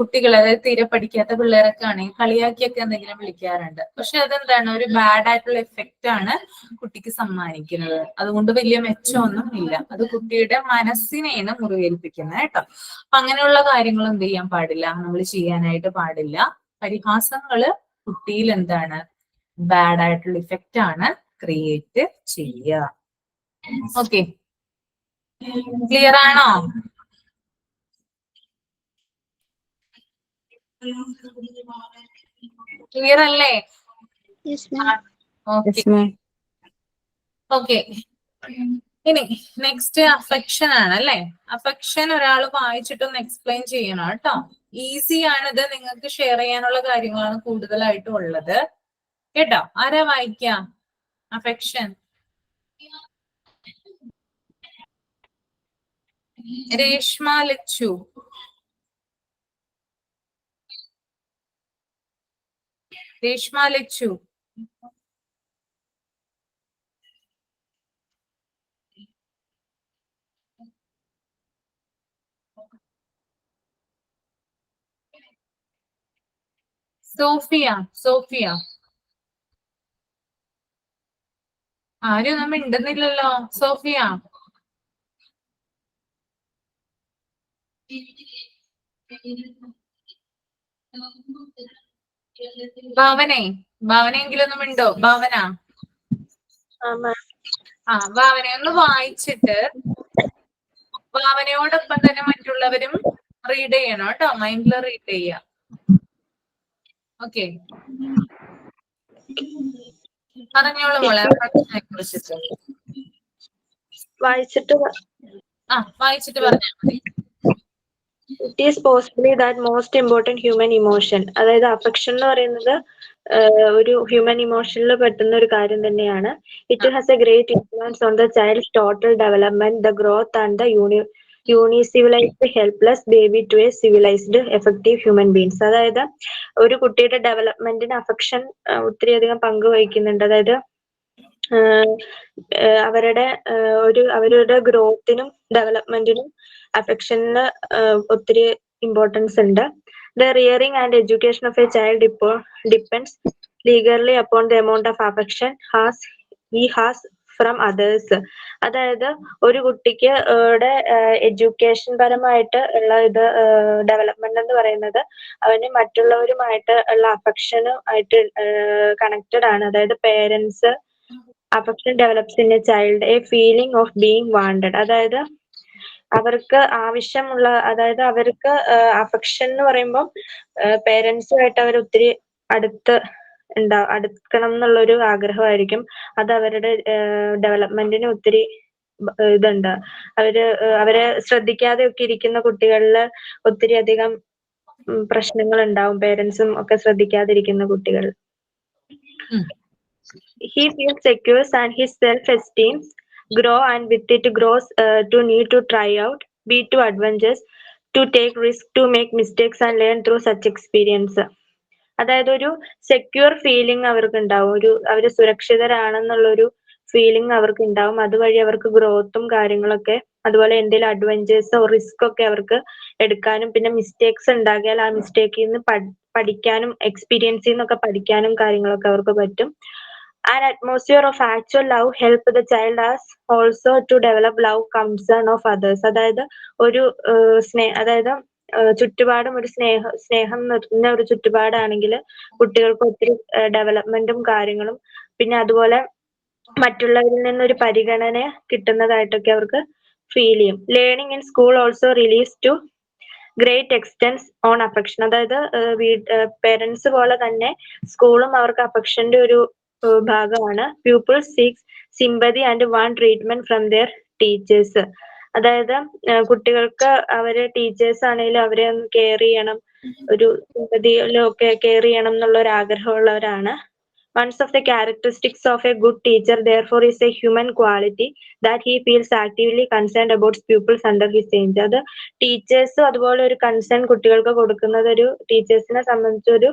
കുട്ടികളെ, അതായത് തീരെ പഠിക്കാത്ത പിള്ളേരൊക്കെ ആണെങ്കിൽ കളിയാക്കിയൊക്കെ എന്തെങ്കിലും വിളിക്കാറുണ്ട്. പക്ഷെ അതെന്താണ്, ഒരു ബാഡ് ആയിട്ടുള്ള എഫക്റ്റ് ആണ് കുട്ടിക്ക് സമ്മാനിക്കുന്നത്. അതുകൊണ്ട് വലിയ മെച്ചമൊന്നും ഇല്ല, അത് കുട്ടിയുടെ മനസ്സിനെയാണ് മുറിവേൽപ്പിക്കുന്നത് കേട്ടോ. അപ്പൊ അങ്ങനെയുള്ള കാര്യങ്ങൾ എന്ത് ചെയ്യാൻ പാടില്ല, നമ്മൾ ചെയ്യാനായിട്ട് പാടില്ല. പരിഹാസങ്ങള് കുട്ടിയിൽ എന്താണ്, ബാഡ് ആയിട്ടുള്ള ഇഫക്റ്റ് ആണ് ക്രിയേറ്റ് ചെയ്യുക. ഓക്കെ, ക്ലിയർ ആണോ? ക്ലിയർ അല്ലേ? ഓക്കെ. ഇനി നെക്സ്റ്റ് അഫെക്ഷൻ ആണ് അല്ലെ. അഫെക്ഷൻ ഒരാൾ വായിച്ചിട്ടൊന്ന് എക്സ്പ്ലെയിൻ ചെയ്യണം കേട്ടോ. ഈസി ആണിത്, നിങ്ങൾക്ക് ഷെയർ ചെയ്യാനുള്ള കാര്യങ്ങളാണ് കൂടുതലായിട്ടും ഉള്ളത് കേട്ടോ. ആരാ വായിക്കാം അഫെക്ഷൻ? രേഷ്മ ലച്ചു. രേഷ്മ ലച്ചു. സോഫിയ. ആരും ഒന്നും മിണ്ടുന്നില്ലല്ലോ. സോഫിയ. ഭാവനെങ്കിലും ഒന്നും മിണ്ടോ? ഭാവന. ഭാവന ഒന്ന് വായിച്ചിട്ട് ഭാവനയോടൊപ്പം തന്നെ മറ്റുള്ളവരും റീഡ് ചെയ്യണം കേട്ടോ. മൈൻഡിൽ റീഡ് ചെയ്യാം. ഓക്കെ, പറഞ്ഞോളൂ മോളെ അഫെക്ഷനെ കുറിച്ചിട്ട്. വായിച്ചിട്ട് പറഞ്ഞാൽ മതി. It is possibly that most important human emotion. അതായത് അഫെക്ഷൻ എന്ന് പറയുന്നത് ഒരു ഹ്യൂമൻ ഇമോഷനിൽ പെട്ടുന്ന ഒരു കാര്യം തന്നെയാണ്. It has a great influence on the child's total development, the growth and the uni-civilized helpless baby to a civilized effective human beings. അതായത് ഒരു കുട്ടിയുടെ ഡെവലപ്മെന്റിന് അഫെക്ഷൻ ഒത്തിരിയധികം പങ്ക് വഹിക്കുന്നുണ്ട്. അതായത് അവരുടെ ഗ്രോത്തിനും ഡെവലപ്മെന്റിനും അഫെക്ഷന് ഒത്തിരി ഇമ്പോർട്ടൻസ് ഉണ്ട്. The rearing and education of a child depends legally upon the amount of affection he has from others. അതായത് ഒരു കുട്ടിക്ക് എഡ്യൂക്കേഷൻ പരമായിട്ട് ഉള്ള ഡെവലപ്മെന്റ് എന്ന് പറയുന്നത് അവന് മറ്റുള്ളവരുമായിട്ട് ഉള്ള അഫെക്ഷനും ആയിട്ട് കണക്റ്റഡ് ആണ്. അതായത് parents affection develops in a child a feeling of being wanted. അതായത് അവർക്ക് ആവശ്യമുള്ള, അതായത് അവർക്ക് അഫെക്ഷൻ എന്ന് പറയുമ്പോൾ പേരൻസുമായിട്ട് അവർ ഒത്തിരി അടുക്കണം എന്നുള്ളൊരു ആഗ്രഹമായിരിക്കും. അത് അവരുടെ ഡെവലപ്മെന്റിന് ഒത്തിരി ഇതുണ്ട്. അവരെ ശ്രദ്ധിക്കാതെ ഒക്കെ ഇരിക്കുന്ന കുട്ടികളിൽ ഒത്തിരി അധികം പ്രശ്നങ്ങൾ ഉണ്ടാവും, പേരൻസും ഒക്കെ ശ്രദ്ധിക്കാതിരിക്കുന്ന കുട്ടികൾ. he feels secure and his self-esteem grow, and with it grows to need to try out, be too adventurous, to take risk, to make mistakes and learn through such experience. അതായത് ഒരു സെക്യൂർ ഫീലിംഗ് അവർക്ക് ഉണ്ടാവും, അവര് സുരക്ഷിതരാണെന്നുള്ളൊരു feeling അവർക്ക് ഉണ്ടാവും. അതുവഴി അവർക്ക് ഗ്രോത്തും കാര്യങ്ങളൊക്കെ, അതുപോലെ എന്തെങ്കിലും അഡ്വഞ്ചേഴ്സോ റിസ്ക് ഒക്കെ അവർക്ക് എടുക്കാനും, പിന്നെ മിസ്റ്റേക്സ് ഉണ്ടാകിയാൽ ആ മിസ്റ്റേക്കിൽ നിന്ന് പഠിക്കാനും, എക്സ്പീരിയൻസിൽ നിന്നൊക്കെ പഠിക്കാനും കാര്യങ്ങളൊക്കെ അവർക്ക് പറ്റും. An atmosphere of actual love help the child as also to develop love concern of others. അതായത് ഒരു അതായത് ചുറ്റുപാടും ഒരു സ്നേഹം നിറഞ്ഞ ഒരു ചുറ്റുപാടാണെങ്കിൽ കുട്ടികൾക്ക് ഒത്തിരി ഡെവലപ്മെന്റും കാര്യങ്ങളും, പിന്നെ അതുപോലെ മറ്റുള്ളവരിൽ നിന്നൊരു പരിഗണന കിട്ടുന്നതായിട്ടൊക്കെ അവർക്ക് ഫീൽ ചെയ്യും. Learning in school also relies to great extents on affection. അതായത് പേരൻസ് പോലെ തന്നെ സ്കൂളും അവർക്ക് അഫെക്ഷന്റെ ഒരു ഭാഗമാണ്. Pupils seeks sympathy and want treatment from their teachers. അതായത് കുട്ടികൾക്ക് അവരെ ടീച്ചേഴ്സ് ആണെങ്കിലും അവരെ ഒന്ന് കെയർ ചെയ്യണം, ഒരു സിമ്പതിയിലൊക്കെ കെയർ ചെയ്യണം എന്നുള്ള ഒരു ആഗ്രഹമുള്ളവരാണ്. One of the characteristics of a good teacher, therefore, is a human quality that he feels actively concerned about pupils under his change. അത് ടീച്ചേഴ്സും അതുപോലെ ഒരു കൺസേൺ കുട്ടികൾക്ക് കൊടുക്കുന്നത് ഒരു ടീച്ചേഴ്സിനെ സംബന്ധിച്ച് ഒരു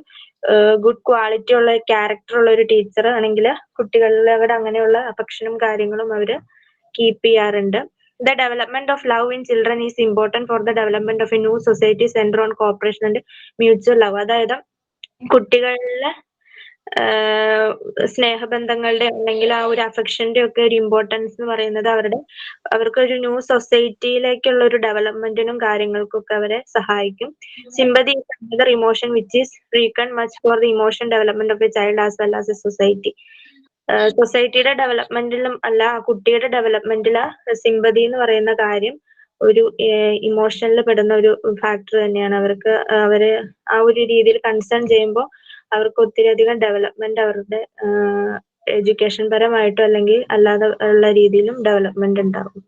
ഗുഡ് ക്വാളിറ്റി ഉള്ള ക്യാരക്ടർ ഉള്ള ഒരു ടീച്ചർ ആണെങ്കിൽ കുട്ടികളിലവിടെ അങ്ങനെയുള്ള അഫക്ഷനും കാര്യങ്ങളും അവര് കീപ്പ് ചെയ്യാറുണ്ട്. The development of love in children is important for the development of a new society centered on cooperation and mutual love. അതായത് കുട്ടികളിലെ സ്നേഹബന്ധങ്ങളുടെ അല്ലെങ്കിൽ ആ ഒരു അഫെക്ഷന്റെ ഒക്കെ ഒരു ഇമ്പോർട്ടൻസ് എന്ന് പറയുന്നത് അവർക്കൊരു ന്യൂ സൊസൈറ്റിയിലേക്കുള്ള ഒരു ഡെവലപ്മെന്റിനും കാര്യങ്ങൾക്കൊക്കെ അവരെ സഹായിക്കും. Sympathy is another emotion which is frequent much for the emotion development of a child as well as a society. സൊസൈറ്റിയുടെ ഡെവലപ്മെന്റിലും അല്ല, കുട്ടിയുടെ ഡെവലപ്മെന്റില് സിമ്പതി എന്ന് പറയുന്ന കാര്യം ഒരു ഇമോഷനിൽ പെടുന്ന ഒരു ഫാക്ടർ തന്നെയാണ്. അവര് ആ ഒരു രീതിയിൽ കൺസേൺ ചെയ്യുമ്പോൾ അവർക്ക് ഒത്തിരി അധികം ഡെവലപ്മെന്റ് അവരുടെ എഡ്യൂക്കേഷൻ പരമായിട്ടോ അല്ലെങ്കിൽ അല്ലാതെ ഉള്ള രീതിയിലും ഡെവലപ്മെന്റ് ഉണ്ടാവും.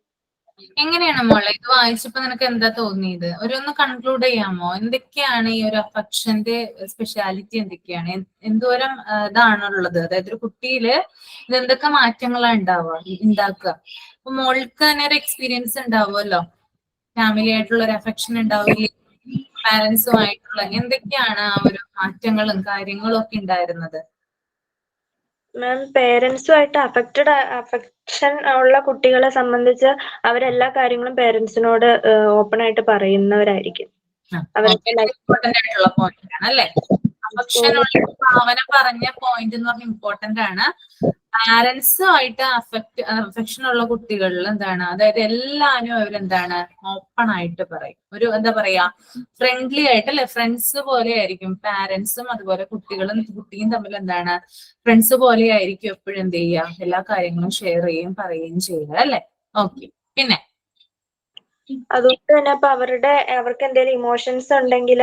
എങ്ങനെയാണ് മോളെ ഇത് വായിച്ചപ്പോ നിനക്ക് എന്താ തോന്നിയത്? ഒന്ന് കൺക്ലൂഡ് ചെയ്യാമോ? എന്തൊക്കെയാണ് ഈ ഒരു അഫക്ഷന്റെ സ്പെഷ്യാലിറ്റി, എന്തൊക്കെയാണ്, എന്തോരം ഇതാണുള്ളത്? അതായത് ഒരു കുട്ടിയില് ഇതെന്തൊക്കെ മാറ്റങ്ങളാണ് ഉണ്ടാക്കുക? അപ്പൊ മോൾക്ക് തന്നെ ഒരു എക്സ്പീരിയൻസ് ഉണ്ടാവുമല്ലോ, ഫാമിലി ആയിട്ടുള്ള ഒരു അഫക്ഷൻ ഉണ്ടാവില്ലേ, പാരന്റ്സുമായിട്ടുള്ള എന്തൊക്കെയാണ് ആ ഒരു മാറ്റങ്ങളും കാര്യങ്ങളും ഒക്കെ ഉണ്ടായിരുന്നത്? മാം, പേരൻസുമായിട്ട് അഫെക്ഷൻ ഉള്ള കുട്ടികളെ സംബന്ധിച്ച് അവരെല്ലാ കാര്യങ്ങളും പേരൻസിനോട് ഓപ്പൺ ആയിട്ട് പറയുന്നവരായിരിക്കും. ഇമ്പോർട്ടന്റ് ആയിട്ടുള്ള പോയിന്റ് ആണ് അല്ലെ? അഫെക്ഷൻ ഉള്ള ഭാവന പറഞ്ഞ പോയിന്റ് എന്ന് പറഞ്ഞാൽ ഇമ്പോർട്ടന്റ് ആണ്. പാരന്റ്സുമായിട്ട് അഫെക്ഷൻ ഉള്ള കുട്ടികളിൽ എന്താണ്, അതായത് എല്ലാവരും അവരെന്താണ് ഓപ്പൺ ആയിട്ട് പറയും. ഒരു എന്താ പറയാ, ഫ്രണ്ട്ലി ആയിട്ട് അല്ലെ, ഫ്രണ്ട്സ് പോലെ ആയിരിക്കും പാരന്റ്സും അതുപോലെ കുട്ടിയും തമ്മിൽ എന്താണ് ഫ്രണ്ട്സ് പോലെ ആയിരിക്കും എപ്പോഴും എന്ത് ചെയ്യുക, എല്ലാ കാര്യങ്ങളും ഷെയർ ചെയ്യുകയും പറയുകയും ചെയ്യുക അല്ലെ? ഓക്കെ. പിന്നെ അതുകൊണ്ട് തന്നെ ഇപ്പൊ അവർക്ക് എന്തെങ്കിലും ഇമോഷൻസ് ഉണ്ടെങ്കിൽ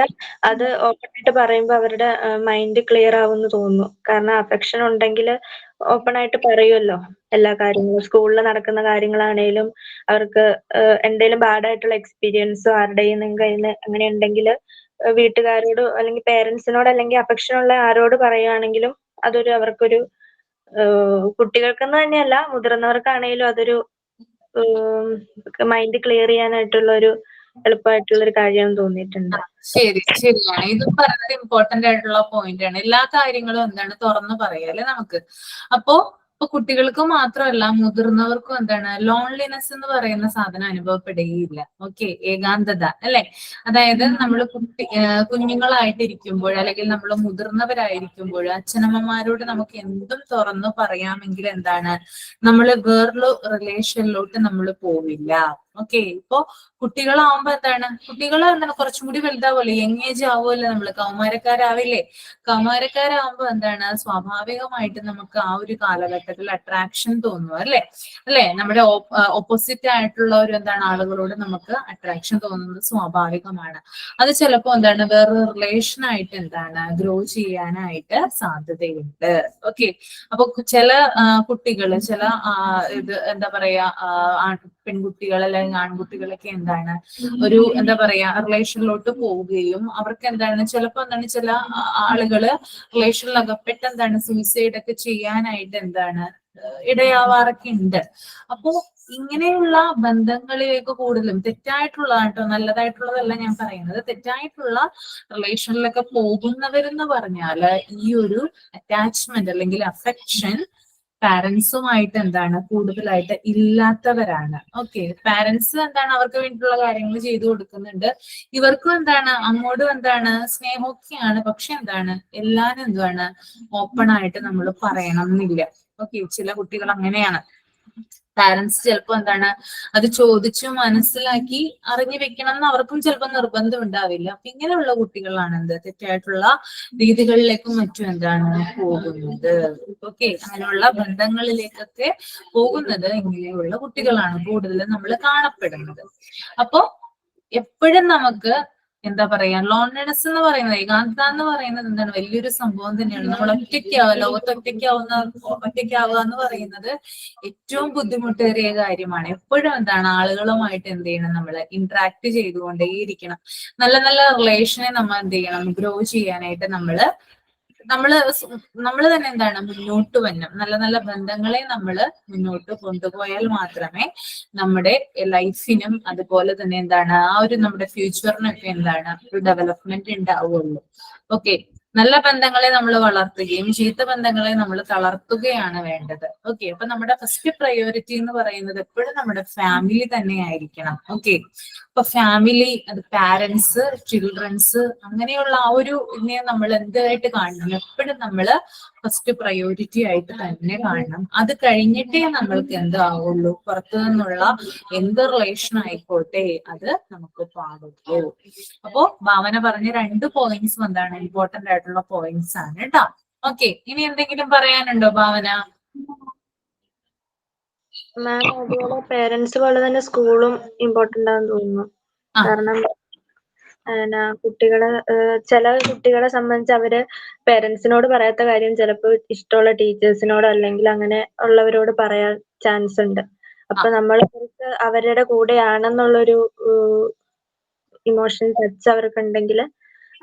അത് ഓപ്പൺ ആയിട്ട് പറയുമ്പോൾ അവരുടെ മൈൻഡ് ക്ലിയർ ആവുമെന്ന് തോന്നുന്നു. കാരണം അഫെക്ഷൻ ഉണ്ടെങ്കിൽ ഓപ്പൺ ആയിട്ട് പറയുമല്ലോ എല്ലാ കാര്യങ്ങളും. സ്കൂളിൽ നടക്കുന്ന കാര്യങ്ങളാണേലും അവർക്ക് എന്തെങ്കിലും ബാഡായിട്ടുള്ള എക്സ്പീരിയൻസോ ആരുടെയും കയ്യിൽ അങ്ങനെ ഉണ്ടെങ്കിൽ വീട്ടുകാരോട് അല്ലെങ്കിൽ പേരൻസിനോട് അല്ലെങ്കിൽ അഫെക്ഷൻ ഉള്ള ആരോട് പറയുകയാണെങ്കിലും അതൊരു അവർക്കൊരു കുട്ടികൾക്കെന്ന് തന്നെയല്ല മുതിർന്നവർക്കാണേലും അതൊരു മൈൻഡ് ക്ലിയർ ചെയ്യാനായിട്ടുള്ള ഒരു എളുപ്പമായിട്ടുള്ള ഒരു കാര്യമാണെന്ന് തോന്നിയിട്ടുണ്ട്. ശരിയാണ്. ഇതും പറയുന്നത് ഇമ്പോർട്ടന്റ് ആയിട്ടുള്ള പോയിന്റ് ആണ്. എല്ലാ കാര്യങ്ങളും എന്താണ് തുറന്നു പറയാ അല്ലെ നമുക്ക്. ഇപ്പൊ കുട്ടികൾക്ക് മാത്രമല്ല മുതിർന്നവർക്കും എന്താണ് ലോൺലിനെസ് എന്ന് പറയുന്ന സാധനം അനുഭവപ്പെടുകയില്ല. ഓക്കെ, ഏകാന്തത അല്ലെ? അതായത് നമ്മൾ കുഞ്ഞുങ്ങളായിട്ടിരിക്കുമ്പോൾ അല്ലെങ്കിൽ നമ്മൾ മുതിർന്നവരായിരിക്കുമ്പോൾ അച്ഛനമ്മമാരോട് നമുക്ക് എന്തും തുറന്നു പറയാമെങ്കിൽ എന്താണ്, നമ്മൾ വേറൊരു റിലേഷനിലോട്ട് നമ്മൾ പോവില്ല. ഓക്കെ, ഇപ്പൊ കുട്ടികളാവുമ്പോ എന്താണ് കുറച്ചും കൂടി വലുതാവുമല്ലോ, യങ് ഏജ് ആവുമല്ലോ, നമ്മള് കൗമാരക്കാരാവുമ്പോ എന്താണ് സ്വാഭാവികമായിട്ട് നമുക്ക് ആ ഒരു കാലഘട്ടത്തിൽ അട്രാക്ഷൻ തോന്നും അല്ലെ? നമ്മുടെ ഓപ്പോസിറ്റ് ആയിട്ടുള്ള ഒരു ആളുകളോട് നമുക്ക് അട്രാക്ഷൻ തോന്നുന്നത് സ്വാഭാവികമാണ്. അത് ചിലപ്പോ വേറൊരു റിലേഷൻ ആയിട്ട് ഗ്രോ ചെയ്യാനായിട്ട് സാധ്യതയുണ്ട്. ഓക്കെ, അപ്പൊ ചില കുട്ടികള് ചില ഇത് എന്താ പറയാ പെൺകുട്ടികൾ അല്ലെങ്കിൽ ആൺകുട്ടികളൊക്കെ എന്താണ് ഒരു എന്താ പറയാ റിലേഷനിലോട്ട് പോവുകയും അവർക്ക് എന്താണ് ചിലപ്പോ എന്താണ് ചില ആളുകള് റിലേഷനിൽ അകപ്പെട്ട് എന്താണ് സൂയിസൈഡ് ഒക്കെ ചെയ്യാനായിട്ട് എന്താണ് ഇടയാവാറൊക്കെ ഉണ്ട്. അപ്പോ ഇങ്ങനെയുള്ള ബന്ധങ്ങളിലേക്ക് കൂടുതലും തെറ്റായിട്ടുള്ളതായിട്ടോ നല്ലതായിട്ടുള്ളതല്ല ഞാൻ പറയുന്നത്, തെറ്റായിട്ടുള്ള റിലേഷനിലൊക്കെ പോകുന്നവരെന്ന് പറഞ്ഞാല് ഈ ഒരു അറ്റാച്ച്മെന്റ് അല്ലെങ്കിൽ അഫെക്ഷൻ പാരന്റ്സുമായിട്ട് എന്താണ് കൂടുതലായിട്ട് ഇല്ലാത്തവരാണ്. ഓക്കെ, പാരന്റ്സ് എന്താണ് അവർക്ക് വേണ്ടിയിട്ടുള്ള കാര്യങ്ങൾ ചെയ്തു കൊടുക്കുന്നുണ്ട്, ഇവർക്കും എന്താണ് അങ്ങോട്ടും എന്താണ് സ്നേഹമൊക്കെയാണ്, പക്ഷെ എന്താണ് എല്ലാരും എന്താണ് ഓപ്പൺ ആയിട്ട് നമ്മൾ പറയണം എന്നില്ല. ഓക്കെ, ചില കുട്ടികൾ അങ്ങനെയാണ്. പാരന്റ്സ് ചിലപ്പോ എന്താണ് അത് ചോദിച്ചു മനസ്സിലാക്കി അറിഞ്ഞു വെക്കണം എന്ന് അവർക്കും ചിലപ്പോൾ നിർബന്ധം ഉണ്ടാവില്ല. അപ്പൊ ഇങ്ങനെയുള്ള കുട്ടികളാണ് എന്ത് തെറ്റായിട്ടുള്ള രീതികളിലേക്കും മറ്റും എന്താണ് പോകുന്നത്. ഓക്കെ, അങ്ങനെയുള്ള ബന്ധങ്ങളിലേക്കൊക്കെ പോകുന്നത് ഇങ്ങനെയുള്ള കുട്ടികളാണ് കൂടുതലും നമ്മൾ കാണപ്പെടുന്നത്. അപ്പോ എപ്പോഴും നമുക്ക് എന്താ പറയാ ലോൺലിനെസ് എന്ന് പറയുന്നത്, ഏകാന്തത എന്ന് പറയുന്നത് എന്താണ് വലിയൊരു സംഭവം തന്നെയാണ്. നമ്മൾ ലോകത്ത് ഒറ്റയ്ക്കാവുക എന്ന് പറയുന്നത് ഏറ്റവും ബുദ്ധിമുട്ടേറിയ കാര്യമാണ്. എപ്പോഴും എന്താണ് ആളുകളുമായിട്ട് എന്ത് ചെയ്യണം, നമ്മൾ ഇന്ററാക്ട് ചെയ്തുകൊണ്ടേയിരിക്കണം. നല്ല നല്ല റിലേഷനെ നമ്മൾ എന്ത് ചെയ്യണം, ഗ്രോ ചെയ്യാനായിട്ട് നമ്മള് തന്നെ എന്താണ് മുന്നോട്ട് വരണം. നല്ല നല്ല ബന്ധങ്ങളെ നമ്മൾ മുന്നോട്ട് കൊണ്ടുപോയാൽ മാത്രമേ നമ്മുടെ ലൈഫിനും അതുപോലെ തന്നെ എന്താണ് ആ ഒരു നമ്മുടെ ഫ്യൂച്ചറിനൊക്കെ എന്താണ് ഒരു ഡെവലപ്മെന്റ് ഉണ്ടാവുള്ളൂ. ഓക്കെ, നല്ല ബന്ധങ്ങളെ നമ്മൾ വളർത്തുകയും ചീത്ത ബന്ധങ്ങളെ നമ്മൾ തളർത്തുകയാണ് വേണ്ടത്. ഓക്കെ, അപ്പൊ നമ്മുടെ ഫസ്റ്റ് പ്രയോറിറ്റി എന്ന് പറയുന്നത് എപ്പോഴും നമ്മുടെ ഫാമിലി തന്നെ ആയിരിക്കണം. ഓക്കെ, അപ്പൊ ഫാമിലി, അത് പാരന്റ്സ്, ചിൽഡ്രൻസ്, അങ്ങനെയുള്ള ആ ഒരു ഇതിനെ നമ്മൾ എന്തായിട്ട് കാണണം, എപ്പോഴും നമ്മൾ ഫസ്റ്റ് പ്രയോറിറ്റി ആയിട്ട് തന്നെ കാണണം. അത് കഴിഞ്ഞിട്ടേ നമ്മൾക്ക് എന്താവുള്ളൂ, പുറത്തു നിന്നുള്ള എന്ത് റിലേഷൻ ആയിക്കോട്ടെ അത് നമുക്ക് പാടുള്ളൂ. അപ്പോ ഭാവന പറഞ്ഞ 2 പോയിന്റ്സും എന്താണ് ഇമ്പോർട്ടന്റ് ആയിട്ടുള്ള പോയിന്റ്സ് ആണ് കേട്ടോ. ഓക്കെ, ഇനി എന്തെങ്കിലും പറയാനുണ്ടോ ഭാവന? മാം, അതുപോലെ പേരൻസ് പോലെ തന്നെ സ്കൂളും ഇമ്പോർട്ടന്റ് ആണെന്ന് തോന്നുന്നു. കാരണം ചില കുട്ടികളെ സംബന്ധിച്ച് അവര് പേരൻസിനോട് പറയാത്ത കാര്യം ചിലപ്പോൾ ഇഷ്ടമുള്ള ടീച്ചേഴ്സിനോട് അല്ലെങ്കിൽ അങ്ങനെ ഉള്ളവരോട് പറയാൻ ചാൻസ് ഉണ്ട്. അപ്പൊ നമ്മൾ അവരുടെ കൂടെയാണെന്നുള്ളൊരു ഇമോഷൻ ടച്ച് അവർക്ക് ഉണ്ടെങ്കിൽ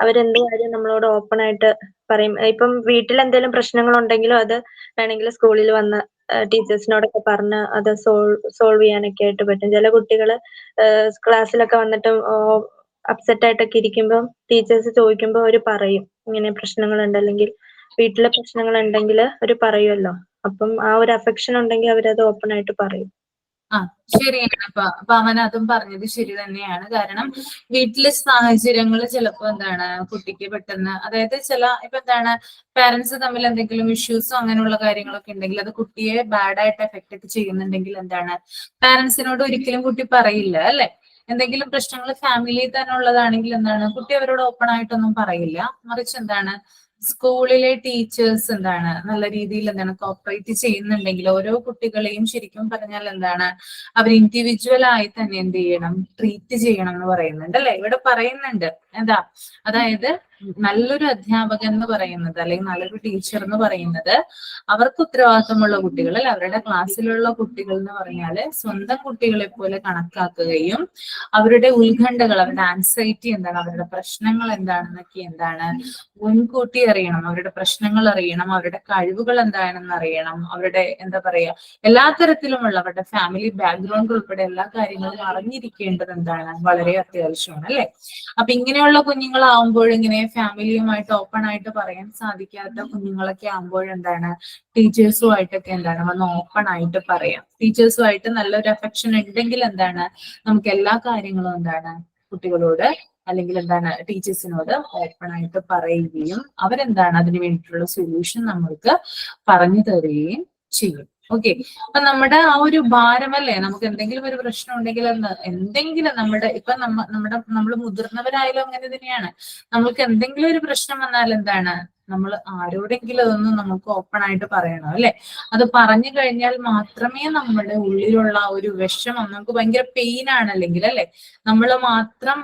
അവരെന്ത് കാര്യം നമ്മളോട് ഓപ്പൺ ആയിട്ട് പറയും. ഇപ്പം വീട്ടിൽ എന്തെങ്കിലും പ്രശ്നങ്ങൾ ഉണ്ടെങ്കിലും അത് വേണമെങ്കിൽ സ്കൂളിൽ വന്ന് ടീച്ചേഴ്സിനോടൊക്കെ പറഞ്ഞ് അത് സോൾവ് ചെയ്യാനൊക്കെ ആയിട്ട് പറ്റും. ചില കുട്ടികള് ക്ലാസ്സിലൊക്കെ വന്നിട്ട് അപ്സെറ്റ് ആയിട്ടൊക്കെ ഇരിക്കുമ്പോൾ ടീച്ചേഴ്സ് ചോദിക്കുമ്പോൾ അവര് പറയും ഇങ്ങനെ പ്രശ്നങ്ങളുണ്ട്, അല്ലെങ്കിൽ വീട്ടിലെ പ്രശ്നങ്ങൾ ഉണ്ടെങ്കിൽ അവര് പറയുമല്ലോ. അപ്പം ആ ഒരു അഫെക്ഷൻ ഉണ്ടെങ്കിൽ അവരത് ഓപ്പൺ ആയിട്ട് പറയും. ശരിയാണ്. ഭാവന അതും പറഞ്ഞത് ശരി തന്നെയാണ്. കാരണം വീട്ടിലെ സാഹചര്യങ്ങൾ ചിലപ്പോ എന്താണ് കുട്ടിക്ക് പെട്ടെന്ന്, അതായത് ഇപ്പൊ എന്താണ് പാരന്റ്സ് തമ്മിൽ എന്തെങ്കിലും ഇഷ്യൂസോ അങ്ങനെയുള്ള കാര്യങ്ങളൊക്കെ ഉണ്ടെങ്കിൽ അത് കുട്ടിയെ ബാഡായിട്ട് എഫക്ട് ഒക്കെ ചെയ്യുന്നുണ്ടെങ്കിൽ എന്താണ് പാരന്റ്സിനോട് ഒരിക്കലും കുട്ടി പറയില്ല അല്ലെ. എന്തെങ്കിലും പ്രശ്നങ്ങൾ ഫാമിലിയിൽ തന്നെ ഉള്ളതാണെങ്കിൽ എന്താണ് കുട്ടി അവരോട് ഓപ്പൺ ആയിട്ടൊന്നും പറയില്ല. മറിച്ച് എന്താണ് സ്കൂളിലെ ടീച്ചേഴ്സ് എന്താണ് നല്ല രീതിയിൽ എന്താണ് കോപ്പറേറ്റ് ചെയ്യുന്നുണ്ടെങ്കിൽ ഓരോ കുട്ടികളെയും ശരിക്കും പറഞ്ഞാൽ എന്താണ് അവർ ഇൻഡിവിജ്വൽ ആയി തന്നെ എന്ത് ചെയ്യണം, ട്രീറ്റ് ചെയ്യണം എന്ന് പറയുന്നുണ്ട് അല്ലെ. ഇവിടെ പറയുന്നുണ്ട് എന്താ, അതായത് നല്ലൊരു അധ്യാപകൻ എന്ന് പറയുന്നത് അല്ലെങ്കിൽ നല്ലൊരു ടീച്ചർ എന്ന് പറയുന്നത് അവർക്ക് ഉത്തരവാദിത്തമുള്ള കുട്ടികൾ അല്ലെ, അവരുടെ ക്ലാസ്സിലുള്ള കുട്ടികൾ എന്ന് പറഞ്ഞാല് സ്വന്തം കുട്ടികളെ പോലെ കണക്കാക്കുകയും അവരുടെ ഉത്കണ്ഠകൾ, അവരുടെ ആൻസൈറ്റി എന്താണ്, അവരുടെ പ്രശ്നങ്ങൾ എന്താണെന്നൊക്കെ എന്താണ് മുൻകൂട്ടി അറിയണം, അവരുടെ പ്രശ്നങ്ങൾ അറിയണം, അവരുടെ കഴിവുകൾ എന്താണെന്ന് അറിയണം, അവരുടെ എന്താ പറയാ എല്ലാ തരത്തിലുമുള്ള അവരുടെ ഫാമിലി ബാക്ക്ഗ്രൗണ്ട് ഉൾപ്പെടെ എല്ലാ കാര്യങ്ങളും അറിഞ്ഞിരിക്കേണ്ടത് എന്താണ് വളരെ അത്യാവശ്യമാണ് അല്ലെ. അപ്പൊ ഇങ്ങനെയുള്ള കുഞ്ഞുങ്ങളാവുമ്പോൾ, ഇങ്ങനെ ഫാമിലിയുമായിട്ട് ഓപ്പൺ ആയിട്ട് പറയാൻ സാധിക്കാത്ത കുഞ്ഞുങ്ങളൊക്കെ ആകുമ്പോഴെന്താണ് ടീച്ചേഴ്സുമായിട്ടൊക്കെ എന്താണ് വന്ന് ഓപ്പൺ ആയിട്ട് പറയാം. ടീച്ചേഴ്സുമായിട്ട് നല്ലൊരു അഫെക്ഷൻ ഉണ്ടെങ്കിൽ എന്താണ് നമുക്ക് എല്ലാ കാര്യങ്ങളും എന്താണ് കുട്ടികളോട് അല്ലെങ്കിൽ എന്താണ് ടീച്ചേഴ്സിനോട് ഓപ്പൺ ആയിട്ട് പറയുകയും അവരെന്താണ് അതിന് വേണ്ടിയിട്ടുള്ള സൊല്യൂഷൻ നമ്മൾക്ക് പറഞ്ഞു തരികയും ചെയ്യും. ഓക്കെ, അപ്പൊ നമ്മുടെ ആ ഒരു ഭാരമല്ലേ, നമുക്ക് എന്തെങ്കിലും ഒരു പ്രശ്നം ഉണ്ടെങ്കിൽ എന്തെങ്കിലും നമ്മൾ മുതിർന്നവരായാലും അങ്ങനെ തന്നെയാണ്. നമ്മൾക്ക് എന്തെങ്കിലും ഒരു പ്രശ്നം വന്നാൽ എന്താണ് നമ്മൾ ആരോടെങ്കിലും അതൊന്നും നമുക്ക് ഓപ്പൺ ആയിട്ട് പറയണം അല്ലെ. അത് പറഞ്ഞു കഴിഞ്ഞാൽ മാത്രമേ നമ്മുടെ ഉള്ളിലുള്ള ആ ഒരു വിഷമം, നമുക്ക് ഭയങ്കര പെയിൻ ആണ് അല്ലെങ്കിൽ അല്ലെ, നമ്മൾ മാത്രം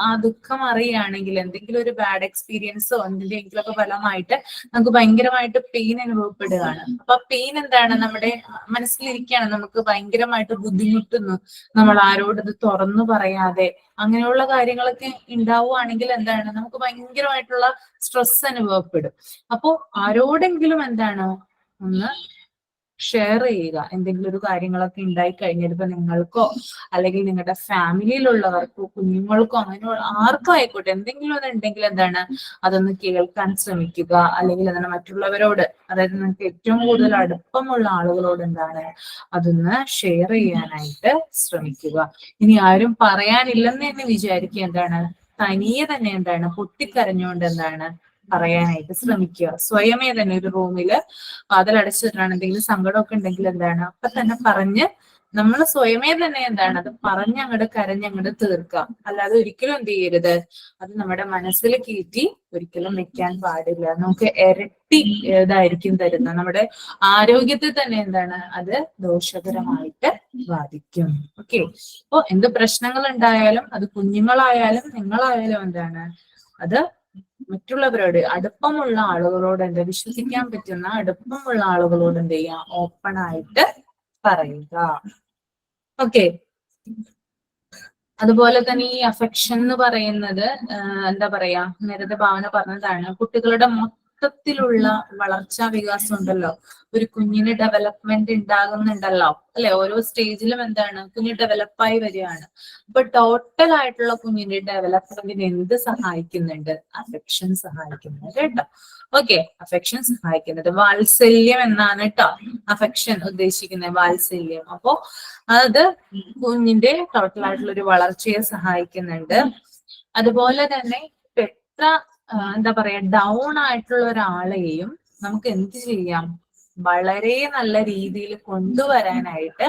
ആ ദുഃഖം അറിയുകയാണെങ്കിൽ, എന്തെങ്കിലും ഒരു ബാഡ് എക്സ്പീരിയൻസോ എന്തെങ്കിലും ഒക്കെ ഫലമായിട്ട് നമുക്ക് ഭയങ്കരമായിട്ട് പെയിൻ അനുഭവപ്പെടുകയാണ്. അപ്പൊ പെയിൻ എന്താണ്, നമ്മുടെ മനസ്സിലിരിക്കുകയാണ്, നമുക്ക് ഭയങ്കരമായിട്ട് ബുദ്ധിമുട്ടുന്നു, നമ്മൾ ആരോടും ഇത് തുറന്നു പറയാതെ അങ്ങനെയുള്ള കാര്യങ്ങളൊക്കെ ഉണ്ടാവുകയാണെങ്കിൽ എന്താണ്, നമുക്ക് ഭയങ്കരമായിട്ടുള്ള സ്ട്രെസ് അനുഭവപ്പെടും. അപ്പോ ആരോടെങ്കിലും എന്താണ് ഒന്ന് ഷെയർ ചെയ്യുക. എന്തെങ്കിലും ഒരു കാര്യങ്ങളൊക്കെ ഉണ്ടായി കഴിഞ്ഞാൽ ഇപ്പൊ നിങ്ങൾക്കോ അല്ലെങ്കിൽ നിങ്ങളുടെ ഫാമിലിയിലുള്ളവർക്കോ കുഞ്ഞുങ്ങൾക്കോ അങ്ങനെ ആർക്കും ആയിക്കോട്ടെ, എന്തെങ്കിലും ഒന്നുണ്ടെങ്കിൽ എന്താണ് അതൊന്ന് കേൾക്കാൻ ശ്രമിക്കുക. അല്ലെങ്കിൽ എന്താണ് മറ്റുള്ളവരോട്, അതായത് നിങ്ങൾക്ക് ഏറ്റവും കൂടുതൽ അടുപ്പമുള്ള ആളുകളോട് എന്താണ് അതൊന്ന് ഷെയർ ചെയ്യാനായിട്ട് ശ്രമിക്കുക. ഇനി ആരും പറയാനില്ലെന്ന് തന്നെ വിചാരിക്കുക, എന്താണ് തനിയെ തന്നെ എന്താണ് പൊട്ടിക്കരഞ്ഞുകൊണ്ട് എന്താണ് പറയാനായിട്ട് ശ്രമിക്കുക. സ്വയമേ തന്നെ ഒരു റൂമില് വാതിലടച്ചിട്ടാണ് എന്തെങ്കിലും സങ്കടമൊക്കെ ഉണ്ടെങ്കിൽ എന്താണ് അപ്പൊ തന്നെ പറഞ്ഞ് നമ്മൾ സ്വയമേ തന്നെ എന്താണ് അത് പറഞ്ഞങ്ങോട്ട് കരഞ്ഞങ്ങോട്ട് തീർക്കാം. അല്ലാതെ ഒരിക്കലും എന്ത് ചെയ്യരുത്, അത് നമ്മുടെ മനസ്സിൽ കയറ്റി ഒരിക്കലും വെക്കാൻ പാടില്ല. നമുക്ക് ഇരട്ടി ഇതായിരിക്കും തരുന്നത്, നമ്മുടെ ആരോഗ്യത്തെ തന്നെ എന്താണ് അത് ദോഷകരമായിട്ട് ബാധിക്കും. ഓക്കെ, അപ്പൊ എന്ത് പ്രശ്നങ്ങൾ ഉണ്ടായാലും അത് കുഞ്ഞുങ്ങളായാലും നിങ്ങളായാലും എന്താണ് അത് മറ്റുള്ളവരോട്, അടുപ്പമുള്ള ആളുകളോട്, എന്താ വിശ്വസിക്കാൻ പറ്റുന്ന അടുപ്പമുള്ള ആളുകളോട് എന്ത് ചെയ്യാം, ഓപ്പൺ ആയിട്ട് പറയുക. ഓക്കെ, അതുപോലെ തന്നെ ഈ അഫെക്ഷൻ എന്ന് പറയുന്നത് എന്താ പറയാ, നേരത്തെ ഭാവന പറഞ്ഞതാണ്, കുട്ടികളുടെ മൊത്തത്തിലുള്ള വളർച്ചാ വികാസം ഉണ്ടല്ലോ, ഒരു കുഞ്ഞിന് ഡെവലപ്മെന്റ് ഉണ്ടാകുന്നുണ്ടല്ലോ അല്ലെ, ഓരോ സ്റ്റേജിലും എന്താണ് കുഞ്ഞ് ഡെവലപ്പായി വരികയാണ്. അപ്പൊ ടോട്ടൽ ആയിട്ടുള്ള കുഞ്ഞിന്റെ ഡെവലപ്മെന്റിന് എന്ത് സഹായിക്കുന്നുണ്ട്, അഫെക്ഷൻ സഹായിക്കുന്നുണ്ട് കേട്ടോ. ഓക്കെ, അഫെക്ഷൻ സഹായിക്കുന്നത്, വാത്സല്യം എന്നാണ് കേട്ടോ അഫെക്ഷൻ ഉദ്ദേശിക്കുന്നത്, വാത്സല്യം. അപ്പോ അത് കുഞ്ഞിന്റെ ടോട്ടൽ ആയിട്ടുള്ള ഒരു വളർച്ചയെ സഹായിക്കുന്നുണ്ട്. അതുപോലെ തന്നെ എത്ര എന്താ പറയാ ഡൗൺ ആയിട്ടുള്ള ഒരാളെയും നമുക്ക് എന്ത് ചെയ്യാം, വളരെ നല്ല രീതിയിൽ കൊണ്ടുവരാനായിട്ട്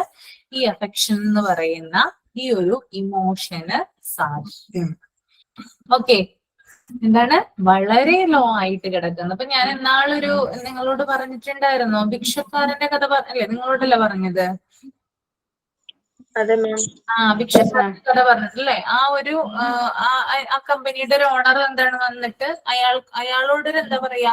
ഈ അഫെക്ഷൻ എന്ന് പറയുന്ന ഈ ഒരു ഇമോഷന് സാധിക്കും. ഓക്കെ, എന്താണ് വളരെ ലോ ആയിട്ട് കിടക്കുന്നത്. അപ്പൊ ഞാൻ എന്നാളൊരു നിങ്ങളോട് പറഞ്ഞിട്ടുണ്ടായിരുന്നോ, ഭിക്ഷക്കാരന്റെ കഥ അല്ലെ നിങ്ങളോടല്ലേ പറഞ്ഞത്? അതെ മാം. ഭിക്ഷക്കാരന്റെ കഥ പറഞ്ഞിട്ടല്ലേ, ആ ഒരു ആ കമ്പനിയുടെ ഒരു ഓണർ എന്താണ് വന്നിട്ട് അയാളോടൊരു എന്താ പറയാ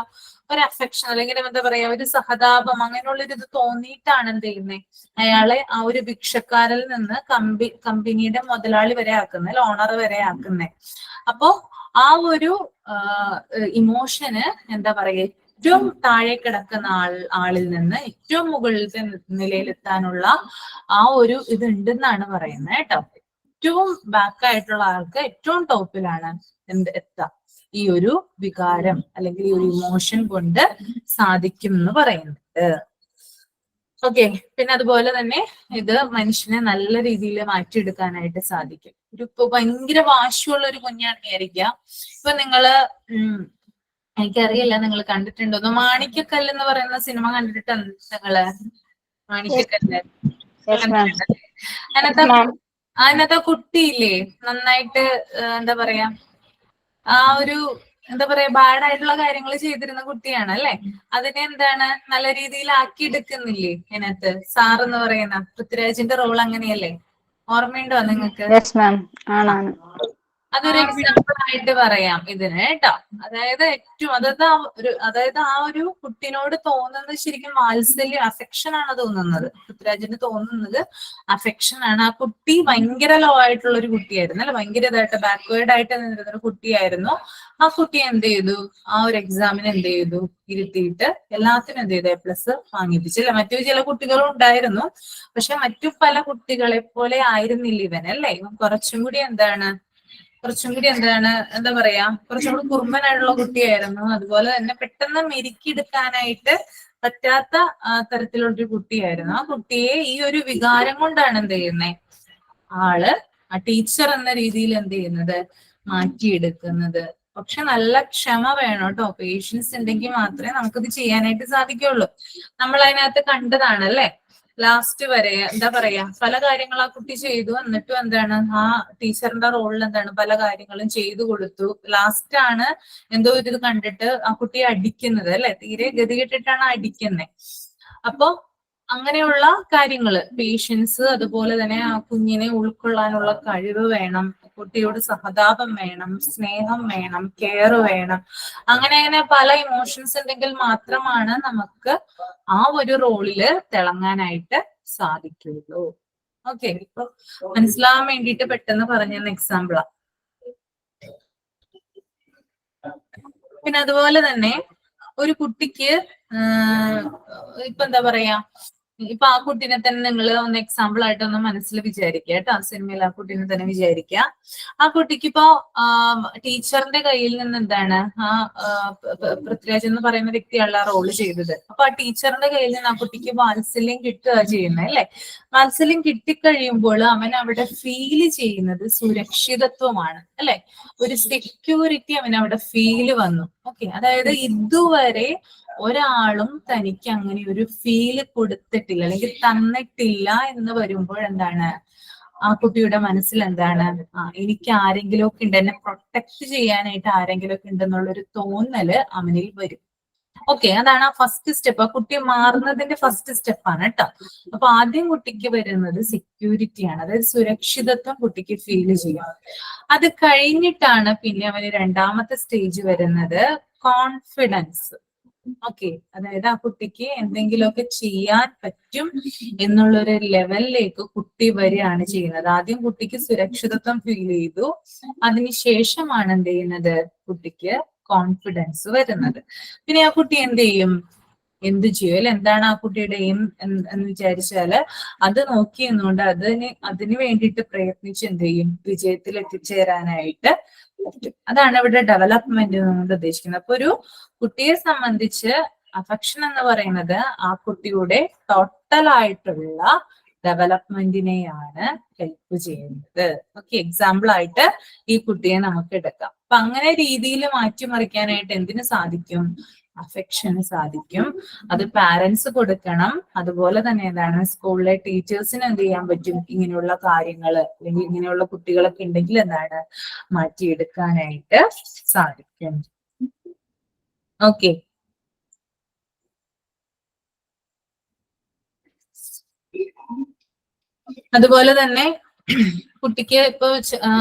ഒരു അഫെക്ഷൻ അല്ലെങ്കിൽ എന്താ പറയാ ഒരു സഹതാപം അങ്ങനെയുള്ളൊരു ഇത് തോന്നിയിട്ടാണ് എന്ത് ചെയ്യുന്നത്, അയാളെ ആ ഒരു ഭിക്ഷക്കാരിൽ നിന്ന് കമ്പനിയുടെ മുതലാളി വരെ ആക്കുന്നത്, ഓണർ വരെ ആക്കുന്നത്. അപ്പോ ആ ഒരു ഇമോഷന് എന്താ പറയാ ഏറ്റവും താഴെ കിടക്കുന്ന ആളിൽ നിന്ന് ഏറ്റവും മുകളിലത്തെ നിലയിലെത്താനുള്ള ആ ഒരു ഇത് ഉണ്ടെന്നാണ് പറയുന്നത് കേട്ടോ. ഏറ്റവും ബാക്ക് ആയിട്ടുള്ള ആൾക്ക് ഏറ്റവും ടോപ്പിലാണ് എത്താം ഈ ഒരു വികാരം അല്ലെങ്കിൽ ഈ ഒരു ഇമോഷൻ കൊണ്ട് സാധിക്കും എന്ന് പറയുന്നുണ്ട്. ഓക്കെ, പിന്നെ അതുപോലെ തന്നെ ഇത് മനുഷ്യനെ നല്ല രീതിയിൽ മാറ്റിയെടുക്കാനായിട്ട് സാധിക്കും. ഇപ്പൊ ഭയങ്കര വാശിയുള്ള ഒരു കുഞ്ഞാണ് വിചാരിക്കുക. ഇപ്പൊ നിങ്ങള് എനിക്കറിയില്ല നിങ്ങൾ കണ്ടിട്ടുണ്ടോ, മാണിക്കക്കല്ല് എന്ന് പറയുന്ന സിനിമ കണ്ടിട്ടുണ്ട് നിങ്ങള്? മാണിക്കക്കല്ല് അതിനകത്ത് കുട്ടിയില്ലേ നന്നായിട്ട് എന്താ പറയാ ആ ഒരു എന്താ പറയാ ബാഡ് ആയിട്ടുള്ള കാര്യങ്ങൾ ചെയ്തിരുന്ന കുട്ടിയാണ് അല്ലെ. അതിനെ എന്താണ് നല്ല രീതിയിൽ ആക്കി എടുക്കുന്നില്ലേ അതിനകത്ത് സാറെന്ന് പറയുന്ന പൃഥ്വിരാജിന്റെ റോൾ അങ്ങനെയല്ലേ, ഓർമ്മയുണ്ടോ നിങ്ങൾക്ക്? അതൊരു എക്സാമ്പിൾ ആയിട്ട് പറയാം ഇതിന് കേട്ടോ. അതായത് ഏറ്റവും അതായത് ആ ഒരു കുട്ടിനോട് തോന്നുന്നത് ശരിക്കും വാത്സല്യം അഫെക്ഷൻ ആണ് തോന്നുന്നത്. പൃഥ്വിരാജിന് തോന്നുന്നത് അഫെക്ഷൻ ആണ്. ആ കുട്ടി ഭയങ്കര ലോ ആയിട്ടുള്ള ഒരു കുട്ടിയായിരുന്നു അല്ലെ, ഭയങ്കര ഇതായിട്ട് ബാക്ക്വേർഡ് ആയിട്ട് നിന്നിരുന്ന ഒരു കുട്ടിയായിരുന്നു. ആ കുട്ടി എന്ത് ചെയ്തു, ആ ഒരു എക്സാമിന് എന്ത് ചെയ്തു, ഇരുത്തിയിട്ട് എല്ലാത്തിനും എന്ത് ചെയ്തു A+ വാങ്ങിപ്പിച്ചില്ല. മറ്റു ചില കുട്ടികളും ഉണ്ടായിരുന്നു, പക്ഷെ മറ്റു പല കുട്ടികളെ പോലെ ആയിരുന്നില്ല ഇവൻ അല്ലെ. ഇവൻ കുറച്ചും കൂടി എന്താ പറയാ കുറച്ചും കൂടി കുറുമ്പനായിട്ടുള്ള കുട്ടിയായിരുന്നു. അതുപോലെ തന്നെ പെട്ടെന്ന് മെരുക്കിയെടുക്കാനായിട്ട് പറ്റാത്ത തരത്തിലുള്ളൊരു കുട്ടിയായിരുന്നു. ആ കുട്ടിയെ ഈ ഒരു വികാരം കൊണ്ടാണ് എന്ത് ചെയ്യുന്നത് ആള് ആ ടീച്ചർ എന്ന രീതിയിൽ എന്ത് ചെയ്യുന്നത് മാറ്റിയെടുക്കുന്നത്. പക്ഷെ നല്ല ക്ഷമ വേണം കേട്ടോ, പേഷ്യൻസ് ഉണ്ടെങ്കിൽ മാത്രമേ നമുക്കിത് ചെയ്യാനായിട്ട് സാധിക്കുള്ളൂ. നമ്മൾ അതിനകത്ത് കണ്ടതാണ് അല്ലെ, ലാസ്റ്റ് വരെ എന്താ പറയാ പല കാര്യങ്ങൾ ആ കുട്ടി ചെയ്തു, എന്നിട്ടും എന്താണ് ആ ടീച്ചറിന്റെ റോളിൽ എന്താണ് പല കാര്യങ്ങളും ചെയ്തു കൊടുത്തു. ലാസ്റ്റ് ആണ് എന്തോ ഒരു ഇത് കണ്ടിട്ട് ആ കുട്ടിയെ അടിക്കുന്നത് അല്ലെ, തീരെ ഗതികെട്ടിട്ടാണ് അടിക്കുന്നത്. അപ്പൊ അങ്ങനെയുള്ള കാര്യങ്ങള്, പേഷ്യൻസ്, അതുപോലെ തന്നെ ആ കുഞ്ഞിനെ ഉൾക്കൊള്ളാനുള്ള കഴിവ് വേണം, കുട്ടിയോട് സഹതാപം വേണം, സ്നേഹം വേണം, കെയർ വേണം. അങ്ങനെ പല ഇമോഷൻസ് ഉണ്ടെങ്കിൽ മാത്രമാണ് നമുക്ക് ആ ഒരു റോളില് തിളങ്ങാനായിട്ട് സാധിക്കുള്ളൂ. ഓക്കെ, ഇപ്പൊ മനസ്സിലാവാൻ വേണ്ടിയിട്ട് പെട്ടെന്ന് പറഞ്ഞ എക്സാമ്പിളാ. പിന്നെ അതുപോലെ തന്നെ ഒരു കുട്ടിക്ക് ഇപ്പൊ എന്താ പറയാ, ഇപ്പൊ ആ കുട്ടീനെ തന്നെ നിങ്ങൾ ഒന്ന് എക്സാമ്പിൾ ആയിട്ട് ഒന്ന് മനസ്സിൽ വിചാരിക്കുക കേട്ടോ. സിനിമയിൽ ആ കുട്ടീനെ തന്നെ വിചാരിക്കുക. ആ കുട്ടിക്ക് ഇപ്പോ ടീച്ചറിന്റെ കയ്യിൽ നിന്ന് എന്താണ് പൃഥ്വിരാജ് എന്ന് പറയുന്ന വ്യക്തിയാണ് ആ റോള് ചെയ്തത്. അപ്പൊ ആ ടീച്ചറിന്റെ കയ്യിൽ നിന്ന് ആ കുട്ടിക്ക് വാത്സല്യം കിട്ടുക ചെയ്യുന്നത് അല്ലെ. വാത്സല്യം കിട്ടിക്കഴിയുമ്പോൾ അവൻ അവിടെ ഫീല് ചെയ്യുന്നത് സുരക്ഷിതത്വമാണ് അല്ലെ, ഒരു സെക്യൂരിറ്റി അവൻ അവിടെ ഫീല് വന്നു. ഓക്കെ, അതായത് ഇതുവരെ ഒരാളും തനിക്ക് അങ്ങനെ ഒരു ഫീല് കൊടുത്തിട്ടില്ല അല്ലെങ്കിൽ തന്നിട്ടില്ല എന്ന് വരുമ്പോൾ എന്താണ് ആ കുട്ടിയുടെ മനസ്സിൽ എന്താണ്, എനിക്ക് ആരെങ്കിലും ഒക്കെ ഉണ്ട്, എന്നെ പ്രൊട്ടക്ട് ചെയ്യാനായിട്ട് ആരെങ്കിലും ഒക്കെ ഉണ്ടെന്നുള്ളൊരു തോന്നല് അവനിൽ വരും. ഓക്കെ, അതാണ് ആ ഫസ്റ്റ് സ്റ്റെപ്പ്. ആ കുട്ടി മാറുന്നതിന്റെ ഫസ്റ്റ് സ്റ്റെപ്പാണ് കേട്ടോ. അപ്പൊ ആദ്യം കുട്ടിക്ക് വരുന്നത് സെക്യൂരിറ്റിയാണ്, അതായത് സുരക്ഷിതത്വം കുട്ടിക്ക് ഫീൽ ചെയ്യും. അത് കഴിഞ്ഞിട്ടാണ് പിന്നെ അവന് രണ്ടാമത്തെ സ്റ്റേജ് വരുന്നത് കോൺഫിഡൻസ്. ഓക്കെ, അതായത് ആ കുട്ടിക്ക് എന്തെങ്കിലുമൊക്കെ ചെയ്യാൻ പറ്റും എന്നുള്ളൊരു ലെവലിലേക്ക് കുട്ടി വരികയാണ് ചെയ്യുന്നത്. ആദ്യം കുട്ടിക്ക് സുരക്ഷിതത്വം ഫീൽ ചെയ്തു, അതിനുശേഷമാണ് എന്ത് ചെയ്യുന്നത്, കുട്ടിക്ക് കോൺഫിഡൻസ് വരുന്നത്. പിന്നെ ആ കുട്ടി എന്ത് ചെയ്യും, എന്ത് ചെയ്യും അല്ലെ, എന്താണ് ആ കുട്ടിയുടെ എയിം എന്ന് വിചാരിച്ചാല് അത് നോക്കി എന്നുകൊണ്ട് അതിന് വേണ്ടിയിട്ട് പ്രയത്നിച്ച് എന്ത് ചെയ്യും, വിജയത്തിൽ എത്തിച്ചേരാനായിട്ട് പറ്റും. അതാണ് ഇവിടെ ഡെവലപ്മെന്റ് എന്നുകൊണ്ട് ഉദ്ദേശിക്കുന്നത്. അപ്പൊ ഒരു കുട്ടിയെ സംബന്ധിച്ച് അഫെക്ഷൻ എന്ന് പറയുന്നത് ആ കുട്ടിയുടെ ടോട്ടലായിട്ടുള്ള ഡെവലപ്മെന്റിനെയാണ് ഹെൽപ്പ് ചെയ്യുന്നത്. ഓക്കെ, എക്സാമ്പിൾ ആയിട്ട് ഈ കുട്ടിയെ നമുക്ക് എടുക്കാം. അപ്പൊ അങ്ങനെ രീതിയിൽ മാറ്റിമറിക്കാനായിട്ട് എന്തിനു സാധിക്കും, അഫെക്ഷന് സാധിക്കും. അത് പാരന്റ്സ് കൊടുക്കണം. അതുപോലെ തന്നെ എന്താണ് സ്കൂളിലെ ടീച്ചേഴ്സിന് എന്ത് ചെയ്യാൻ പറ്റും, ഇങ്ങനെയുള്ള കാര്യങ്ങള് അല്ലെങ്കിൽ ഇങ്ങനെയുള്ള കുട്ടികളൊക്കെ ഉണ്ടെങ്കിൽ എന്താണ് മാറ്റിയെടുക്കാനായിട്ട് സാധിക്കും. ഓക്കെ, അതുപോലെ തന്നെ കുട്ടിക്ക് ഇപ്പൊ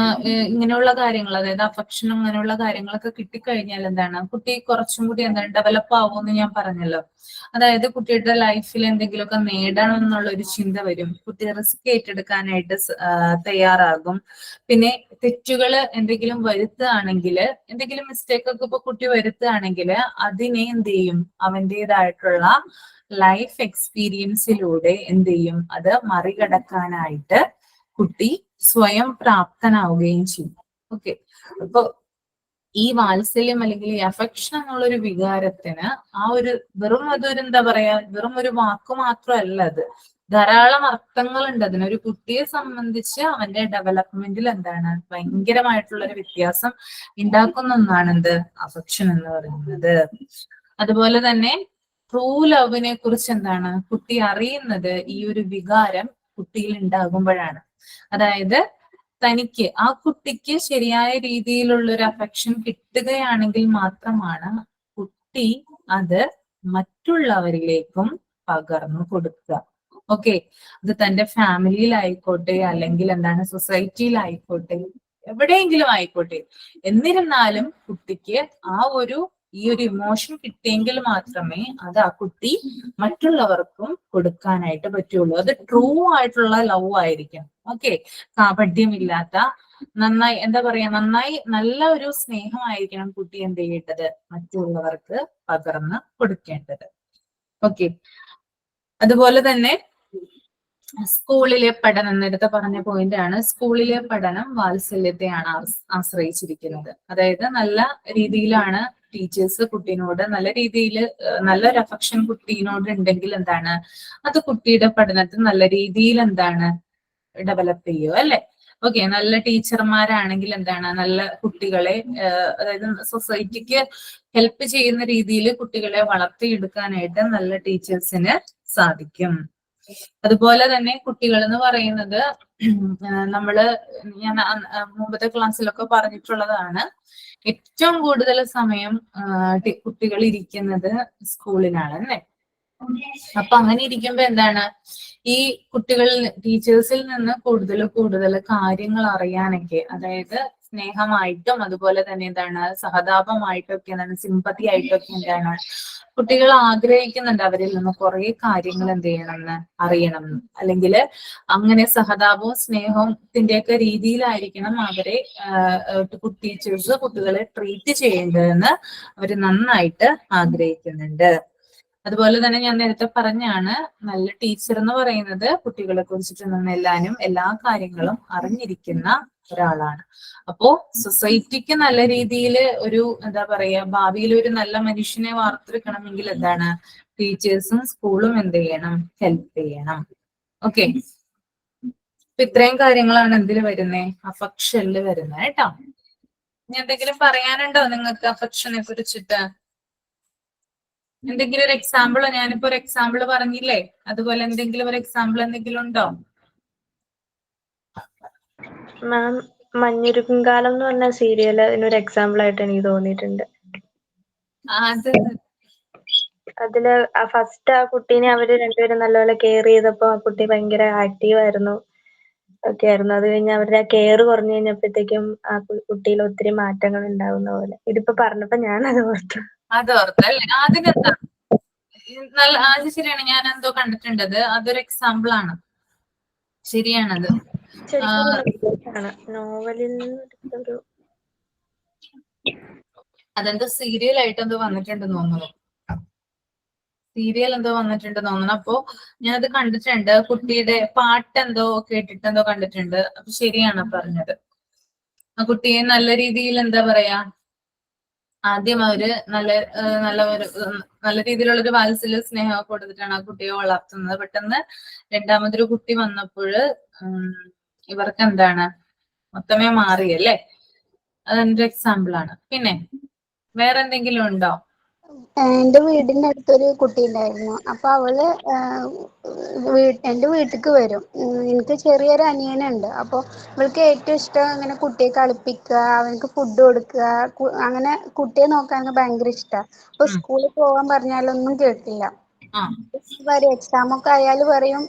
ഇങ്ങനെയുള്ള കാര്യങ്ങൾ, അതായത് അഫെക്ഷനും അങ്ങനെയുള്ള കാര്യങ്ങളൊക്കെ കിട്ടിക്കഴിഞ്ഞാൽ എന്താണ് കുട്ടി കുറച്ചും കൂടി എന്താണ് ഡെവലപ്പ് ആവുമെന്ന് ഞാൻ പറഞ്ഞല്ലോ. അതായത് കുട്ടിയുടെ ലൈഫിൽ എന്തെങ്കിലുമൊക്കെ നേടണം എന്നുള്ള ഒരു ചിന്ത വരും. കുട്ടി റിസ്ക് ഏറ്റെടുക്കാനായിട്ട് തയ്യാറാകും. പിന്നെ തെറ്റുകൾ എന്തെങ്കിലും വരുത്തുകയാണെങ്കിൽ, എന്തെങ്കിലും മിസ്റ്റേക്ക് ഒക്കെ ഇപ്പൊ കുട്ടി വരുത്തുകയാണെങ്കിൽ അതിനെ എന്ത് ചെയ്യും, അവൻ്റെതായിട്ടുള്ള ലൈഫ് എക്സ്പീരിയൻസിലൂടെ എന്ത് ചെയ്യും, അത് മറികടക്കാനായിട്ട് കുട്ടി സ്വയം പ്രാപ്തനാവുകയും ചെയ്യും. ഓക്കെ, അപ്പൊ ഈ വാത്സല്യം അല്ലെങ്കിൽ ഈ അഫെക്ഷൻ എന്നുള്ളൊരു വികാരത്തിന് ആ ഒരു അതൊരു എന്താ പറയാ, വെറും ഒരു വാക്ക് മാത്രമല്ല, അത് ധാരാളം അർത്ഥങ്ങളുണ്ട് അതിന്. ഒരു കുട്ടിയെ സംബന്ധിച്ച് അവന്റെ ഡെവലപ്മെന്റിൽ എന്താണ് ഭയങ്കരമായിട്ടുള്ള ഒരു വ്യത്യാസം ഉണ്ടാക്കുന്ന ഒന്നാണ് എന്ത്, അഫെക്ഷൻ എന്ന് പറയുന്നത്. അതുപോലെ തന്നെ ട്രൂ ലവിനെ കുറിച്ച് എന്താണ് കുട്ടി അറിയുന്നത് ഈ ഒരു വികാരം കുട്ടിയിൽ ഉണ്ടാകുമ്പോഴാണ്. അതായത് തനിക്ക് ആ കുട്ടിക്ക് ശരിയായ രീതിയിലുള്ള ഒരു അഫെക്ഷൻ കിട്ടുകയാണെങ്കിൽ മാത്രമാണ് കുട്ടി അത് മറ്റുള്ളവരിലേക്കും പകർന്നു കൊടുക്കുക. ഓക്കെ, അത് തന്റെ ഫാമിലിയിലായിക്കോട്ടെ അല്ലെങ്കിൽ എന്താണ് സൊസൈറ്റിയിലായിക്കോട്ടെ, എവിടെയെങ്കിലും ആയിക്കോട്ടെ. എന്നിരുന്നാലും കുട്ടിക്ക് ഈ ഒരു ഇമോഷൻ കിട്ടിയെങ്കിൽ മാത്രമേ അത് ആ കുട്ടി മറ്റുള്ളവർക്കും കൊടുക്കാനായിട്ട് പറ്റുള്ളൂ. അത് ട്രൂ ആയിട്ടുള്ള ലവ് ആയിരിക്കും. ഓക്കെ, കാപട്യമില്ലാത്ത, നന്നായി എന്താ പറയാ, നല്ല ഒരു സ്നേഹമായിരിക്കണം കുട്ടി എന്ത് ചെയ്യേണ്ടത്, മറ്റുള്ളവർക്ക് പകർന്ന് കൊടുക്കേണ്ടത്. ഓക്കെ, അതുപോലെ തന്നെ സ്കൂളിലെ പഠനം, നേരത്തെ പറഞ്ഞ പോയിന്റ് ആണ്, സ്കൂളിലെ പഠനം വാത്സല്യത്തെയാണ് ആശ്രയിച്ചിരിക്കുന്നത്. അതായത് നല്ല രീതിയിലാണ് ടീച്ചേഴ്സ് കുട്ടീനോട് നല്ല രീതിയിൽ നല്ലൊരു അഫെക്ഷൻ കുട്ടീനോട് ഉണ്ടെങ്കിൽ എന്താണ് അത് കുട്ടിയുടെ പഠനത്തിൽ നല്ല രീതിയിൽ എന്താണ് ഡെവലപ്പ് ചെയ്യുക അല്ലെ. ഓക്കെ, നല്ല ടീച്ചർമാരാണെങ്കിൽ എന്താണ് നല്ല കുട്ടികളെ അതായത് സൊസൈറ്റിക്ക് ഹെൽപ്പ് ചെയ്യുന്ന രീതിയിൽ കുട്ടികളെ വളർത്തിയെടുക്കാനായിട്ട് നല്ല ടീച്ചേഴ്സിന് സാധിക്കും. അതുപോലെ തന്നെ കുട്ടികൾ എന്ന് പറയുന്നത് നമ്മള് ഞാൻ മുമ്പത്തെ ക്ലാസ്സിലൊക്കെ പറഞ്ഞിട്ടുള്ളതാണ്, ഏറ്റവും കൂടുതൽ സമയം കുട്ടികൾ ഇരിക്കുന്നത് സ്കൂളിലാണ് അല്ലേ. അപ്പൊ അങ്ങനെ ഇരിക്കുമ്പോ എന്താണ്, ഈ കുട്ടികൾ ടീച്ചേഴ്സിൽ നിന്ന് കൂടുതൽ കാര്യങ്ങൾ അറിയാനൊക്കെ, അതായത് സ്നേഹമായിട്ടും അതുപോലെ തന്നെ എന്താണ് സഹതാപമായിട്ടൊക്കെ എന്താണ് സിമ്പതി ആയിട്ടൊക്കെ എന്താണ് കുട്ടികൾ ആഗ്രഹിക്കുന്നുണ്ട് അവരിൽ നിന്ന് കുറെ കാര്യങ്ങൾ എന്ത് ചെയ്യണമെന്ന് അറിയണം, അല്ലെങ്കിൽ അങ്ങനെ സഹതാപവും സ്നേഹത്തിന്റെയൊക്കെ രീതിയിലായിരിക്കണം അവരെ ടീച്ചേഴ്സ് കുട്ടികളെ ട്രീറ്റ് ചെയ്യേണ്ടതെന്ന് അവർ നന്നായിട്ട് ആഗ്രഹിക്കുന്നുണ്ട്. അതുപോലെ തന്നെ ഞാൻ നേരത്തെ പറഞ്ഞാണ്, നല്ല ടീച്ചർ എന്ന് പറയുന്നത് കുട്ടികളെ കുറിച്ചിട്ട് എല്ലാ കാര്യങ്ങളും അറിഞ്ഞിരിക്കുന്ന ഒരാളാണ്. അപ്പോ സൊസൈറ്റിക്ക് നല്ല രീതിയിൽ ഒരു എന്താ പറയാ ഭാവിയിൽ ഒരു നല്ല മനുഷ്യനെ വാർത്തെടുക്കണമെങ്കിൽ എന്താണ് ടീച്ചേഴ്സും സ്കൂളും എന്ത് ചെയ്യണം, ഹെൽപ്പ് ചെയ്യണം. ഓക്കെ, ഇത്രയും കാര്യങ്ങളാണ് എന്തിൽ വരുന്നേ, അഫക്ഷനിൽ വരുന്നത് കേട്ടോ. ഇനി എന്തെങ്കിലും പറയാനുണ്ടോ നിങ്ങൾക്ക് അഫക്ഷനെ കുറിച്ചിട്ട്? എന്തെങ്കിലും ഒരു എക്സാമ്പിളോ? ഞാനിപ്പോ ഒരു എക്സാമ്പിൾ പറഞ്ഞില്ലേ, അതുപോലെ എന്തെങ്കിലും ഒരു എക്സാമ്പിൾ എന്തെങ്കിലും ഉണ്ടോ? മാം, മഞ്ഞുരുകുംകാലം എന്ന് പറഞ്ഞ സീരിയല് ഇതിനൊരു എക്സാമ്പിൾ ആയിട്ട് എനിക്ക് തോന്നിയിട്ടുണ്ട്. അതില് ഫസ്റ്റ് ആ കുട്ടീനെ അവര് രണ്ടുപേരും നല്ലപോലെ കെയർ ചെയ്തപ്പോ ആ കുട്ടി ഭയങ്കര ആക്റ്റീവ് ആയിരുന്നു ഒക്കെ ആയിരുന്നു. അത് കഴിഞ്ഞ് അവരുടെ ആ കെയർ കുറഞ്ഞു കഴിഞ്ഞപ്പോഴത്തേക്കും ആ കുട്ടിയിൽ ഒത്തിരി മാറ്റങ്ങൾ ഉണ്ടാവുന്ന പോലെ. ഇതിപ്പോ പറഞ്ഞപ്പോ ഞാൻ അത് ഓർത്തു. അതോർത്തല്ലേ, അതിനെന്താ നല്ല, അത് ശരിയാണ്, ഞാൻ എന്തോ കണ്ടിട്ടുണ്ടത്, അതൊരു എക്സാമ്പിൾ ആണ്, ശരിയാണത്. നോവലിൽ ഒരു അതെന്തോ സീരിയൽ ആയിട്ട് എന്തോ വന്നിട്ടുണ്ടെന്ന് തോന്നുന്നു, സീരിയൽ എന്തോ വന്നിട്ടുണ്ടെന്ന് തോന്നുന്നു. അപ്പോ ഞാനത് കണ്ടിട്ടുണ്ട്, കുട്ടിയുടെ പാട്ട് എന്തോ കേട്ടിട്ടെന്തോ കണ്ടിട്ടുണ്ട്. അപ്പൊ ശരിയാണ് പറഞ്ഞത്. ആ കുട്ടിയെ നല്ല രീതിയിൽ എന്താ പറയാ, ആദ്യം അവര് നല്ല രീതിയിലുള്ള ഒരു വാത്സല്യ സ്നേഹമൊക്കെ കൊടുത്തിട്ടാണ് ആ കുട്ടിയെ വളർത്തുന്നത്. പെട്ടെന്ന് രണ്ടാമതൊരു കുട്ടി വന്നപ്പോൾ ഇവർക്ക് എന്താണ് മൊത്തമേ മാറിയല്ലേ. അതെന്റെ എക്സാമ്പിൾ ആണ്. പിന്നെ വേറെ എന്തെങ്കിലും ഉണ്ടോ? എൻ്റെ വീടിന്റെ അടുത്തൊരു കുട്ടി ഉണ്ടായിരുന്നു. അപ്പൊ അവള് എൻ്റെ വീട്ടിലേക്ക് വരും. എനിക്ക് ചെറിയൊരു അനിയനുണ്ട്. അപ്പൊ ഇവൾക്ക് ഏറ്റവും ഇഷ്ടം ഇങ്ങനെ കുട്ടിയെ കളിപ്പിക്കുക, അവനക്ക് ഫുഡ് കൊടുക്കുക, അങ്ങനെ കുട്ടിയെ നോക്കാൻ ഭയങ്കര ഇഷ്ടമാണ്. അപ്പൊ സ്കൂളിൽ പോകാൻ പറഞ്ഞാലൊന്നും കേൾക്കില്ല. പറയും എക്സാം ഒക്കെ ആയാൽ പറയും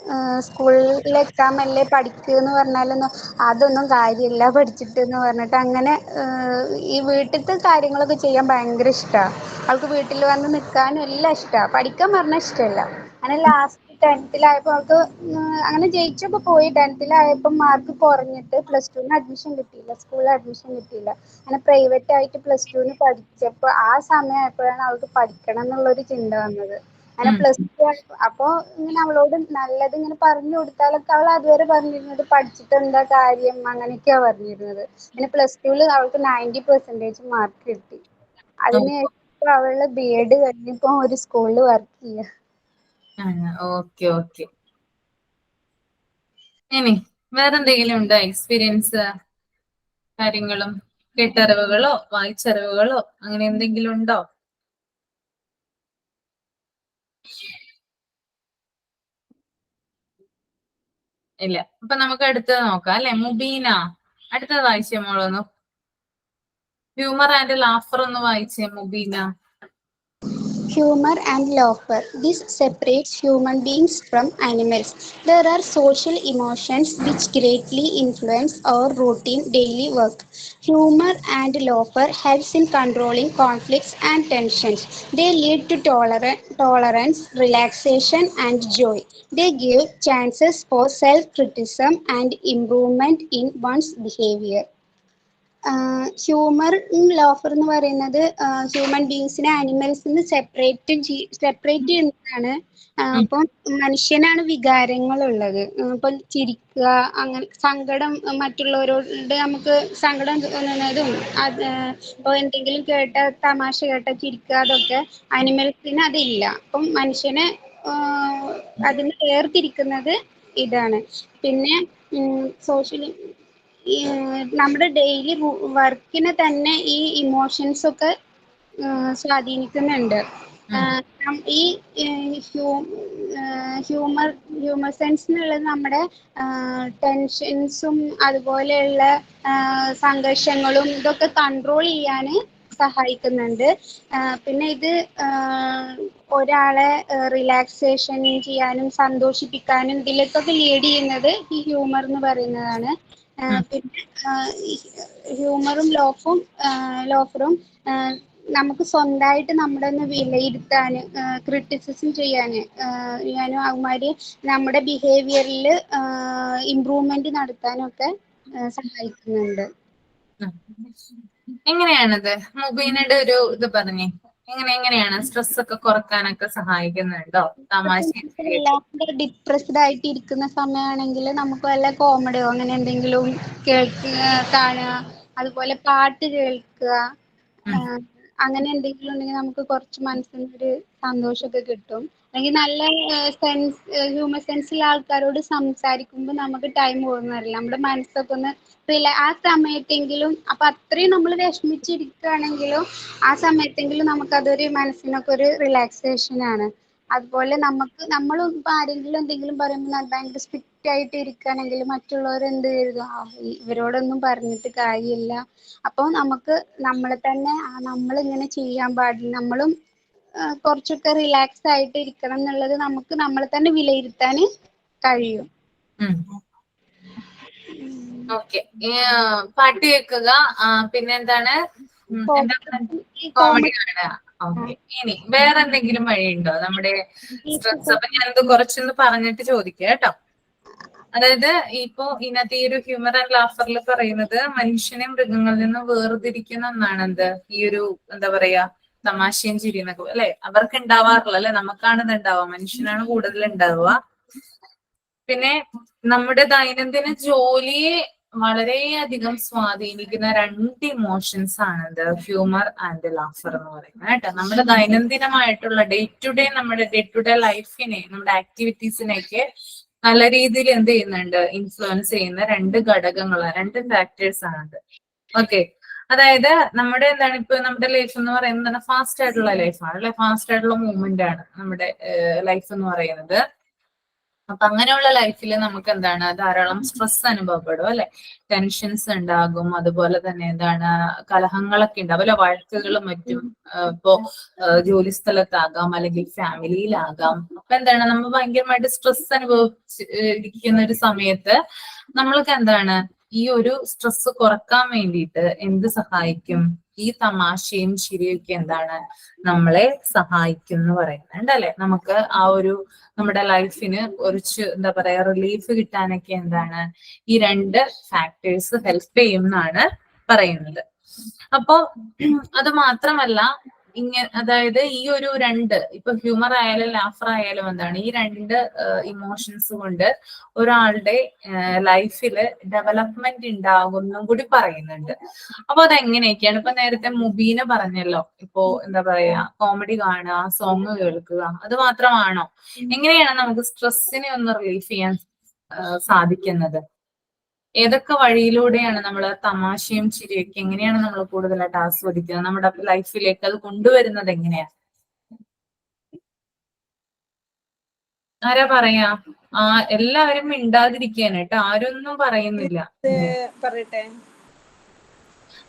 സ്കൂളിലെ എക്സാം അല്ലേ, പഠിക്കുന്ന് പറഞ്ഞാലൊന്നും അതൊന്നും കാര്യമില്ല പഠിച്ചിട്ട് എന്ന് പറഞ്ഞിട്ട് അങ്ങനെ ഈ വീട്ടിലത്തെ കാര്യങ്ങളൊക്കെ ചെയ്യാൻ ഭയങ്കര ഇഷ്ടമാണ്. അവൾക്ക് വീട്ടിൽ വന്ന് നിൽക്കാനും എല്ലാം ഇഷ്ടമാണ്. പഠിക്കാൻ പറഞ്ഞാൽ ഇഷ്ടമല്ല. അങ്ങനെ ലാസ്റ്റ് 10th അവൾക്ക് അങ്ങനെ ജയിച്ചൊക്കെ പോയി. 10th മാർക്ക് കുറഞ്ഞിട്ട് +2 അഡ്മിഷൻ കിട്ടിയില്ല, സ്കൂളിൽ അഡ്മിഷൻ കിട്ടിയില്ല. അങ്ങനെ പ്രൈവറ്റ് ആയിട്ട് +2 പഠിച്ചപ്പോൾ ആ സമയമായപ്പോഴാണ് അവൾക്ക് പഠിക്കണം എന്നുള്ളൊരു ചിന്ത വന്നത്. അങ്ങനെ +2 അപ്പൊ ഇങ്ങനെ അവളോട് നല്ലത് ഇങ്ങനെ പറഞ്ഞു കൊടുത്താലൊക്കെ അവൾ അതുവരെ പറഞ്ഞിരുന്നത് പഠിച്ചിട്ട് എന്താ കാര്യം അങ്ങനെയൊക്കെയാ പറഞ്ഞിരുന്നത്. പിന്നെ +2 അവൾക്ക് 90% മാർക്ക് കിട്ടി. അതിന് അവള് B.Ed കഴിഞ്ഞിപ്പോ ഒരു സ്കൂളിൽ വർക്ക് ചെയ്യുക. Okay okay. ഇനി വേറെന്തെങ്കിലും ഉണ്ടോ എക്സ്പീരിയൻസ്, കാര്യങ്ങളും കേട്ടറിവുകളോ വായിച്ചറിവുകളോ അങ്ങനെ എന്തെങ്കിലും ഉണ്ടോ? ഇല്ല. അപ്പൊ നമുക്ക് അടുത്തത് നോക്കാം അല്ലെ. മുബീന അടുത്തത് വായിച്ചേ മോളൊന്നു. ഹ്യൂമർ ആൻഡ് ലാഫർ ഒന്ന് വായിച്ചേ Mubeena. Humor and laughter. This separates human beings from animals. There are social emotions which greatly influence our routine daily work. Humor and laughter helps in controlling conflicts and tensions. They lead to tolerance, relaxation, and joy. They give chances for self-criticism and improvement in one's behavior. ഹ്യൂമറും laughter എന്ന് പറയുന്നത് human ബീങ്സിനെ ആനിമൽസിൽ നിന്ന് separate ചെയ്യുന്നതാണ്. അപ്പം മനുഷ്യനാണ് വികാരങ്ങളുള്ളത്. ഇപ്പം ചിരിക്കുക, അങ്ങനെ സങ്കടം, മറ്റുള്ളവരോട് നമുക്ക് സങ്കടം തോന്നുന്നതും ഇപ്പോൾ എന്തെങ്കിലും തമാശ കേട്ട ചിരിക്കുക, അതൊക്കെ ആനിമൽസിന് അതില്ല. അപ്പം മനുഷ്യനെ അതിന് വേർതിരിക്കുന്നത് ഇതാണ്. പിന്നെ സോഷ്യൽ നമ്മുടെ ഡെയിലി വർക്കിനെ തന്നെ ഈ ഇമോഷൻസ് ഒക്കെ സ്വാധീനിക്കുന്നുണ്ട്. ഈ ഹ്യൂമർ സെൻസ് എന്നുള്ളത് നമ്മുടെ ടെൻഷൻസും അതുപോലെയുള്ള സംഘർഷങ്ങളും ഇതൊക്കെ കൺട്രോൾ ചെയ്യാൻ സഹായിക്കുന്നുണ്ട്. പിന്നെ ഇത് ഒരാളെ റിലാക്സേഷൻ ചെയ്യാനും സന്തോഷിപ്പിക്കാനും ഇതിലേക്കൊക്കെ ലീഡ് ചെയ്യുന്നത് ഈ ഹ്യൂമർ എന്ന് പറയുന്നതാണ്. പിന്നെ ഹ്യൂമറും ലോഫറും നമുക്ക് സ്വന്തമായിട്ട് നമ്മുടെ ഒന്ന് വിലയിരുത്താൻ, ക്രിറ്റിസിസം ചെയ്യാനും അവന്മാര് നമ്മുടെ ബിഹേവിയറിൽ ഇംപ്രൂവ്മെന്റ് നടത്താനൊക്കെ സഹായിക്കുന്നുണ്ട്. എങ്ങനെയാണത് മുബീനയുടെ ഒരു ഇത് പറഞ്ഞേ, എങ്ങനെയാണ് സ്ട്രെസ് ഒക്കെ കുറക്കാനൊക്കെ സഹായിക്കുന്നുണ്ടോ? തമാശ ഡിപ്രസ്ഡ് ആയിട്ട് ഇരിക്കുന്ന സമയമാണെങ്കിൽ നമുക്ക് വല്ല കോമഡിയോ അങ്ങനെ എന്തെങ്കിലും കാണുക, അതുപോലെ പാട്ട് കേൾക്കുക, അങ്ങനെ എന്തെങ്കിലും ഉണ്ടെങ്കിൽ നമുക്ക് കുറച്ച് മനസ്സിനൊരു സന്തോഷമൊക്കെ കിട്ടും. അല്ലെങ്കിൽ നല്ല ഹ്യൂമർ സെൻസുള്ള ആൾക്കാരോട് സംസാരിക്കുമ്പോൾ നമുക്ക് ടൈം പോകുന്നറിയില്ല. നമ്മുടെ മനസ്സൊക്കെ ഒന്ന് ആ സമയത്തെങ്കിലും, അപ്പൊ അത്രയും നമ്മൾ വിഷമിച്ചിരിക്കുകയാണെങ്കിലും ആ സമയത്തെങ്കിലും നമുക്കതൊരു മനസ്സിനൊക്കെ ഒരു റിലാക്സേഷൻ ആണ്. അതുപോലെ നമ്മൾ ആരെങ്കിലും എന്തെങ്കിലും പറയുമ്പോൾ ഭയങ്കര സ്ട്രിക്റ്റ് ആയിട്ട് ഇരിക്കുകയാണെങ്കിൽ മറ്റുള്ളവർ എന്ത് കരുതും, ഇവരോടൊന്നും പറഞ്ഞിട്ട് കാര്യമില്ല. അപ്പോൾ നമുക്ക് നമ്മളെ തന്നെ നമ്മളിങ്ങനെ ചെയ്യാൻ പാടില്ല, നമ്മളും കുറച്ചൊക്കെ റിലാക്സ് ആയിട്ട് ഇരിക്കണം എന്നുള്ളത് നമുക്ക് നമ്മളെ തന്നെ വിലയിരുത്താൻ കഴിയും. ഓക്കെ, പാട്ട് കേൾക്കുക, പിന്നെന്താണ്, കോമഡി കാണുക. ഓക്കെ, ഇനി വേറെ എന്തെങ്കിലും വഴിയുണ്ടോ നമ്മുടെ സ്ട്രെസ്? അപ്പൊ ഞാനത് കുറച്ചൊന്ന് പറഞ്ഞിട്ട് ചോദിക്കാം കേട്ടോ. അതായത് ഇപ്പോ ഇതിനകത്ത് ഈ ഒരു ഹ്യൂമർ ആൻഡ് ലാഫറിൽ പറയുന്നത് മനുഷ്യനെ മൃഗങ്ങളിൽ നിന്ന് വേർതിരിക്കുന്ന ഒന്നാണ് എന്ത്, ഈ ഒരു എന്താ പറയാ തമാശയും ചിരിയെന്നൊക്കെ അല്ലെ, അവർക്ക് ഉണ്ടാവാറില്ല അല്ലെ, നമുക്കാണ് ഇത് ഉണ്ടാവുക, മനുഷ്യനാണ് കൂടുതൽ ഉണ്ടാവുക. പിന്നെ നമ്മുടെ ദൈനംദിന ജോലിയെ വളരെയധികം സ്വാധീനിക്കുന്ന രണ്ട് ഇമോഷൻസ് ആണ് ഹ്യൂമർ ആൻഡ് ലാഫർ എന്ന് പറയുന്നത് കേട്ടോ. നമ്മുടെ ദൈനംദിനമായിട്ടുള്ള ഡേ ടു ഡേ ലൈഫിനെ, നമ്മുടെ ആക്ടിവിറ്റീസിനെയൊക്കെ നല്ല രീതിയിൽ എന്ത് ചെയ്യുന്നുണ്ട്, ഇൻഫ്ലുവൻസ് ചെയ്യുന്ന രണ്ട് ഘടകങ്ങളാണ്, രണ്ട് ഫാക്ടേഴ്സ് ആണത്. ഓക്കെ, അതായത് നമ്മുടെ എന്താണ് ഇപ്പൊ നമ്മുടെ ലൈഫ് എന്ന് പറയുന്നത് ഫാസ്റ്റ് ആയിട്ടുള്ള ലൈഫാണ് അല്ലെ, ഫാസ്റ്റ് ആയിട്ടുള്ള മൂവ്മെന്റ് ആണ് നമ്മുടെ ലൈഫ് എന്ന് പറയുന്നത്. അപ്പൊ അങ്ങനെയുള്ള ലൈഫിൽ നമുക്ക് എന്താണ് ധാരാളം സ്ട്രെസ് അനുഭവപ്പെടും അല്ലെ, ടെൻഷൻസ് ഉണ്ടാകും, അതുപോലെ തന്നെ എന്താണ് കലഹങ്ങളൊക്കെ ഉണ്ടാവും അല്ലെ, വഴക്കുകളും മറ്റും. ഇപ്പോ ജോലി സ്ഥലത്താകാം അല്ലെങ്കിൽ ഫാമിലിയിലാകാം. അപ്പൊ എന്താണ് നമ്മൾ ഭയങ്കരമായിട്ട് സ്ട്രെസ് അനുഭവിച്ചിരിക്കുന്ന ഒരു സമയത്ത് നമ്മൾക്ക് എന്താണ് ഈ ഒരു സ്ട്രെസ് കുറക്കാൻ വേണ്ടിയിട്ട് എന്ത് സഹായിക്കും, ഈ തമാശയും ചിരിയൊക്കെ എന്താണ് നമ്മളെ സഹായിക്കും എന്ന് പറയുന്നുണ്ട് അല്ലെ. നമുക്ക് ആ ഒരു നമ്മുടെ ലൈഫിന് കുറച്ച് എന്താ പറയാ റിലീഫ് കിട്ടാനൊക്കെ എന്താണ് ഈ രണ്ട് ഫാക്ടേഴ്സ് ഹെൽപ്പ് ചെയ്യും എന്നാണ് പറയുന്നത്. അപ്പോ അത് മാത്രമല്ല, അതായത് ഈ ഒരു രണ്ട്, ഇപ്പൊ ഹ്യൂമർ ആയാലും ലാഫർ ആയാലും എന്താണ് ഈ രണ്ട് ഇമോഷൻസ് കൊണ്ട് ഒരാളുടെ ലൈഫില് ഡെവലപ്മെന്റ് ഉണ്ടാകുന്നും കൂടി പറയുന്നുണ്ട്. അപ്പൊ അതെങ്ങനെയൊക്കെയാണ്? ഇപ്പൊ നേരത്തെ മുബീന പറഞ്ഞല്ലോ, ഇപ്പോ എന്താ പറയാ കോമഡി കാണുക, സോങ് കേൾക്കുക, അത് മാത്രമാണോ? എങ്ങനെയാണ് നമുക്ക് സ്ട്രെസ്സിനെ ഒന്ന് റിലീഫ് ചെയ്യാൻ സാധിക്കുന്നത്? ഏതൊക്കെ വഴിയിലൂടെയാണ് നമ്മൾ തമാശയും ചിരിയൊക്കെ എങ്ങനെയാണ് നമ്മൾ കൂടുതലായിട്ട് ആസ്വദിക്കുന്നത്, നമ്മുടെ ലൈഫിലേക്ക് അത് കൊണ്ടുവരുന്നത് എങ്ങനെയാ? ആരാ പറയാ? എല്ലാവരും മിണ്ടാതിരിക്കാണ് കേട്ടോ, ആരൊന്നും പറയുന്നില്ല. പറയട്ടെ.